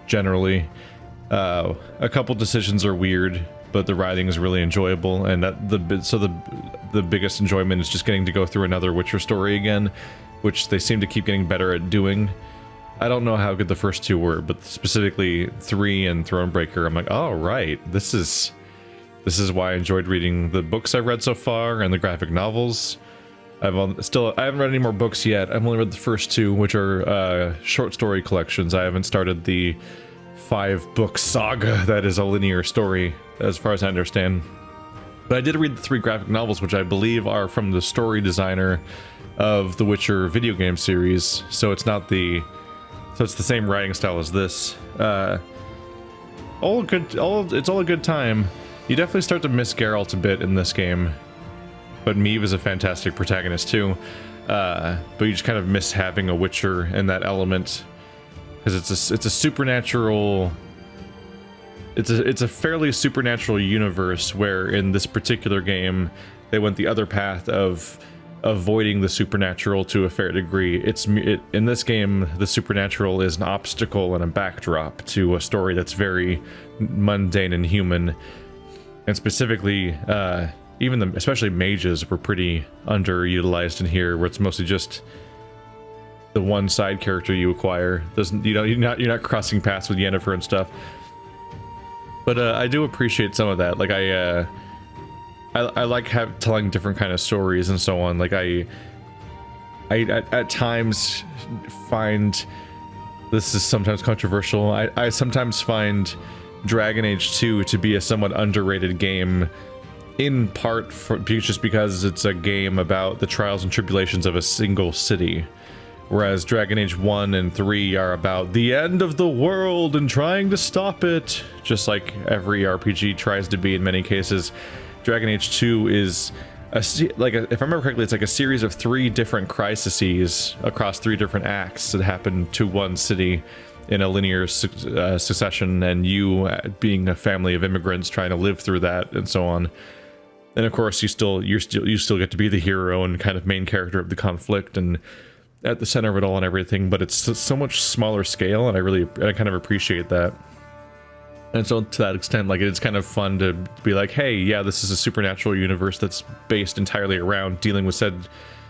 S4: Generally, a couple decisions are weird, but the writing is really enjoyable, and the biggest enjoyment is just getting to go through another Witcher story again, which they seem to keep getting better at doing. I don't know how good the first two were, but specifically 3 and Thronebreaker, I'm like, oh right, this is why I enjoyed reading the books I've read so far and the graphic novels. I haven't read any more books yet. I've only read the first 2, which are short story collections. I haven't started the 5-book saga that is a linear story, as far as I understand. But I did read the 3 graphic novels, which I believe are from the story designer of the Witcher video game series. So it's not it's the same writing style as this. It's all a good time. You definitely start to miss Geralt a bit in this game, but Meve is a fantastic protagonist too. But you just kind of miss having a Witcher in that element, because it's a supernatural. It's a fairly supernatural universe, where in this particular game they went the other path of avoiding the supernatural to a fair degree. In this game, the supernatural is an obstacle and a backdrop to a story that's very mundane and human. And specifically, especially mages were pretty underutilized in here, where it's mostly just the one side character you acquire. You're not crossing paths with Yennefer and stuff. But I do appreciate some of that. Like I like telling different kind of stories and so on. Like I at times find, this is sometimes controversial, I sometimes find Dragon Age 2 to be a somewhat underrated game, in part just because it's a game about the trials and tribulations of a single city, whereas Dragon Age 1 and 3 are about the end of the world and trying to stop it, just like every RPG tries to be in many cases. Dragon Age 2 is if I remember correctly, it's like a series of 3 different crises across 3 different acts that happen to one city in a linear succession, and you being a family of immigrants trying to live through that and so on. And of course, you still get to be the hero and kind of main character of the conflict and at the center of it all and everything. But it's so much smaller scale, and I kind of appreciate that. And so to that extent, like, it's kind of fun to be like, hey, yeah, this is a supernatural universe that's based entirely around dealing with said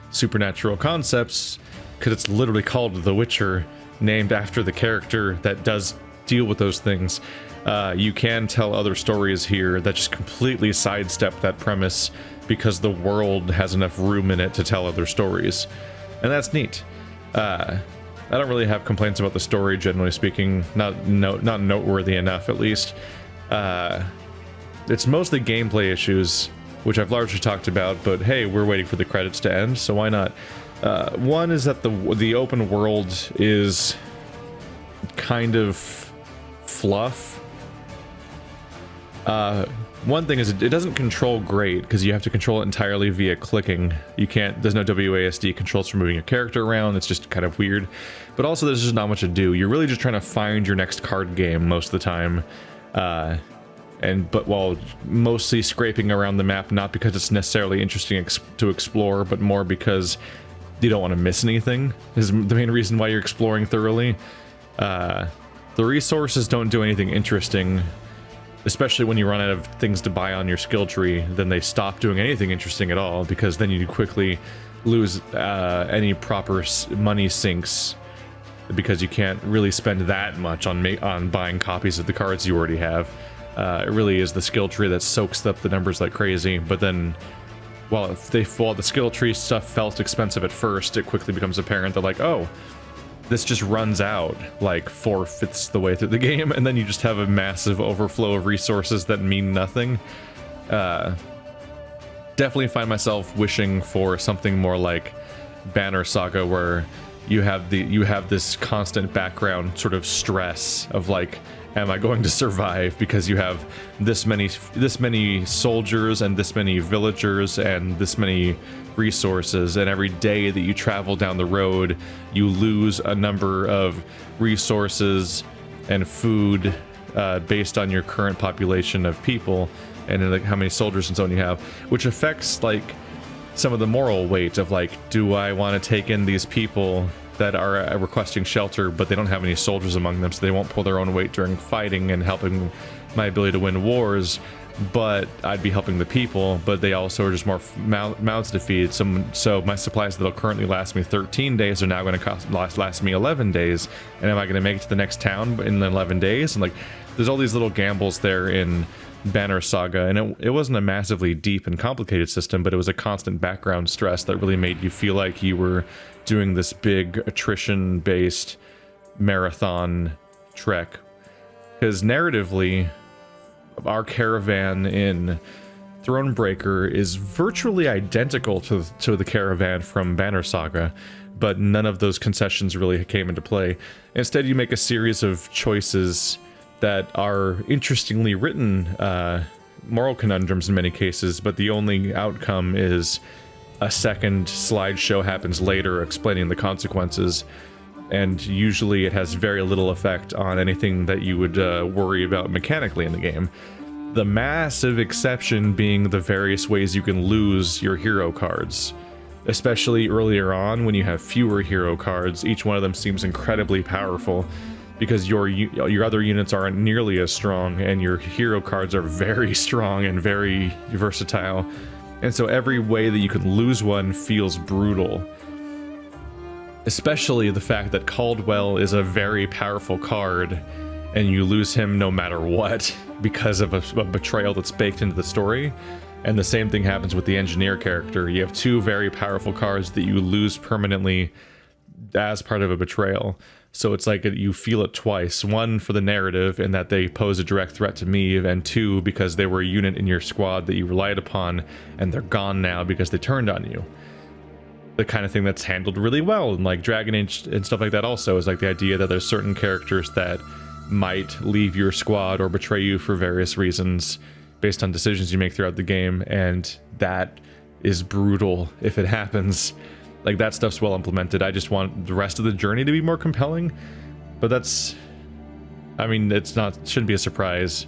S4: supernatural concepts, because it's literally called The Witcher, named after the character that does deal with those things. You can tell other stories here that just completely sidestep that premise, because the world has enough room in it to tell other stories. And that's neat. I don't really have complaints about the story, generally speaking. Not noteworthy enough, at least. It's mostly gameplay issues, which I've largely talked about, but hey, we're waiting for the credits to end, so why not? One is that the open world is kind of fluff. One thing is it doesn't control great, because you have to control it entirely via clicking. There's no WASD controls for moving your character around. It's just kind of weird. But also there's just not much to do. You're really just trying to find your next card game most of the time. But while mostly scraping around the map, not because it's necessarily interesting to explore, but more because you don't want to miss anything, is the main reason why you're exploring thoroughly. The resources don't do anything interesting, especially when you run out of things to buy on your skill tree. Then they stop doing anything interesting at all, because then you quickly lose any proper money sinks, because you can't really spend that much on buying copies of the cards you already have. It really is the skill tree that soaks up the numbers like crazy. But then, while the skill tree stuff felt expensive at first, it quickly becomes apparent that, like, oh, this just runs out like 4/5 the way through the game, and then you just have a massive overflow of resources that mean nothing. Definitely find myself wishing for something more like Banner Saga, where you have this constant background sort of stress of, like, am I going to survive, because you have this many soldiers and this many villagers and this many resources, and every day that you travel down the road you lose a number of resources and food based on your current population of people and like how many soldiers and so on you have, which affects like some of the moral weight of, like, do I want to take in these people that are requesting shelter, but they don't have any soldiers among them, so they won't pull their own weight during fighting and helping my ability to win wars. But I'd be helping the people, but they also are just more mouths to feed. So my supplies that'll currently last me 13 days are now going to last me 11 days. And am I going to make it to the next town in 11 days? And like, there's all these little gambles there in Banner Saga, and it wasn't a massively deep and complicated system, but it was a constant background stress that really made you feel like you were doing this big attrition-based marathon trek. Because narratively, our caravan in Thronebreaker is virtually identical to the caravan from Banner Saga, but none of those concessions really came into play. Instead, you make a series of choices that are interestingly written moral conundrums in many cases, but the only outcome is a second slideshow happens later explaining the consequences. And usually it has very little effect on anything that you would worry about mechanically in the game. The massive exception being the various ways you can lose your hero cards. Especially earlier on when you have fewer hero cards, each one of them seems incredibly powerful because your other units aren't nearly as strong and your hero cards are very strong and very versatile. And so every way that you can lose one feels brutal. Especially the fact that Caldwell is a very powerful card and you lose him no matter what because of a betrayal that's baked into the story. And the same thing happens with the engineer character. You have two very powerful cards that you lose permanently as part of a betrayal. So it's like you feel it twice. One, for the narrative in that they pose a direct threat to Meve, and two, because they were a unit in your squad that you relied upon and they're gone now because they turned on you. The kind of thing that's handled really well in like Dragon Age and stuff like that also is like the idea that there's certain characters that might leave your squad or betray you for various reasons based on decisions you make throughout the game, and that is brutal if it happens. Like, that stuff's well implemented. I just want the rest of the journey to be more compelling, but that's, I mean, shouldn't be a surprise.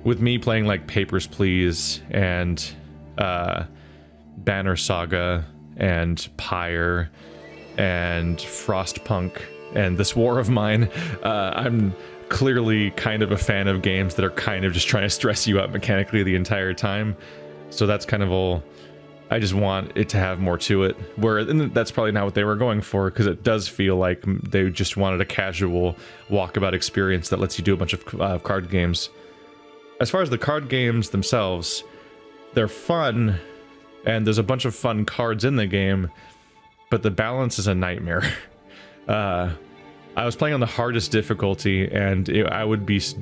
S4: With me playing like Papers, Please and Banner Saga and Pyre and Frostpunk and This War of Mine, I'm clearly kind of a fan of games that are kind of just trying to stress you out mechanically the entire time. So that's kind of all. I just want it to have more to it, and that's probably not what they were going for, because it does feel like they just wanted a casual walkabout experience that lets you do a bunch of card games. As far as the card games themselves, they're fun, and there's a bunch of fun cards in the game, but the balance is a nightmare. I was playing on the hardest difficulty, and I was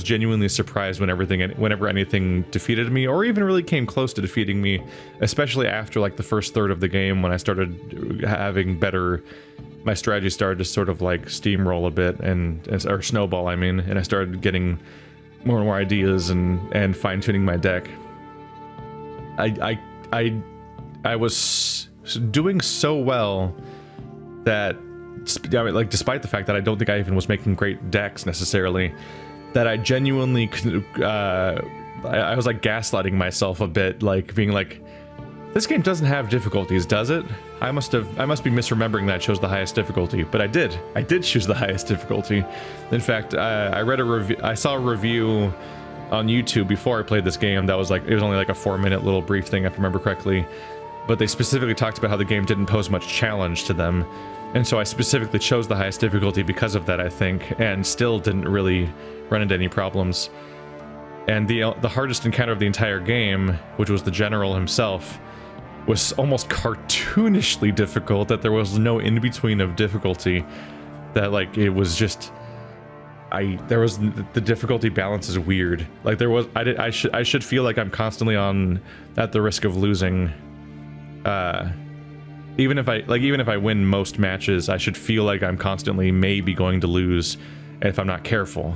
S4: genuinely surprised whenever anything defeated me, or even really came close to defeating me, especially after like the first third of the game when I started having my strategy started to sort of like steamroll a bit or snowball, I mean, and I started getting more and more ideas and fine-tuning my deck. I was doing so well that, I mean, like, despite the fact that I don't think I even was making great decks necessarily, that I genuinely I was like gaslighting myself a bit, like being like, this game doesn't have difficulties, does it? I must be misremembering that I chose the highest difficulty, but I did choose the highest difficulty. In fact, I saw a review on YouTube before I played this game that was like, it was only like a 4-minute little brief thing if I remember correctly, but they specifically talked about how the game didn't pose much challenge to them. And so I specifically chose the highest difficulty because of that, I think, and still didn't really run into any problems. And the hardest encounter of the entire game, which was the general himself, was almost cartoonishly difficult, that there was no in-between of difficulty, that like it was just the difficulty balance is weird. Like I should feel like I'm constantly at the risk of losing. Even if I win most matches, I should feel like I'm constantly maybe going to lose if I'm not careful.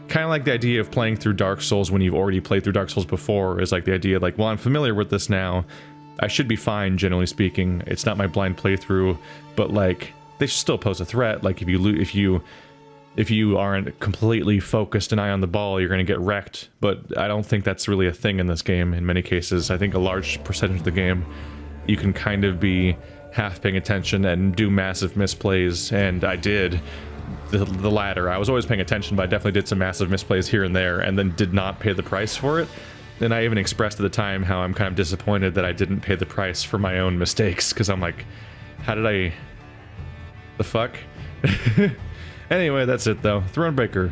S4: Kind of like the idea of playing through Dark Souls when you've already played through Dark Souls before, is like the idea like, well, I'm familiar with this now. I should be fine, generally speaking. It's not my blind playthrough, but like they still pose a threat. Like if you aren't completely focused and eye on the ball, you're going to get wrecked. But I don't think that's really a thing in this game in many cases. I think a large percentage of the game you can kind of be half paying attention and do massive misplays, and I did the latter. I was always paying attention, but I definitely did some massive misplays here and there, and then did not pay the price for it. And I even expressed at the time how I'm kind of disappointed that I didn't pay the price for my own mistakes, because I'm like, how did I... the fuck? Anyway, that's it though. Thronebreaker.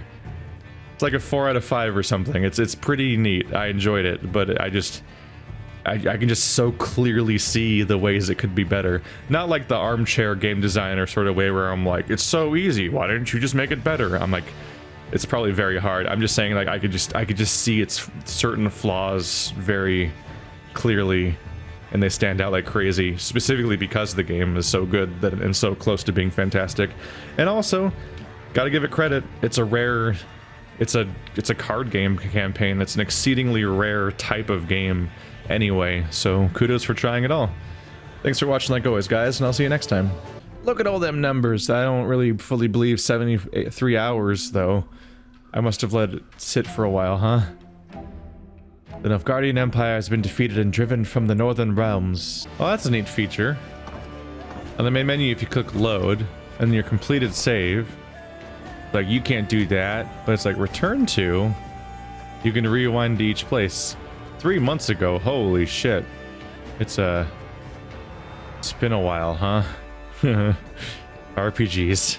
S4: It's like a 4 out of 5 or something. It's pretty neat. I enjoyed it, but I can just so clearly see the ways it could be better. Not like the armchair game designer sort of way where I'm like, it's so easy, why didn't you just make it better? I'm like, it's probably very hard. I'm just saying, like, I could just see its certain flaws very clearly, and they stand out like crazy, specifically because the game is so good that and so close to being fantastic. And also, gotta give it credit, it's a rare, it's a card game campaign. It's an exceedingly rare type of game anyway, so kudos for trying it all. Thanks for watching like always, guys, and I'll see you next time. Look at all them numbers. I don't really fully believe 73 hours, though. I must have let it sit for a while, huh? The Nilfgaardian Empire has been defeated and driven from the northern realms. Oh, that's a neat feature. On the main menu, if you click load, and your completed save, like, you can't do that, but it's like return to, you can rewind to each place. 3 months ago, holy shit. It's been a while, huh? RPGs.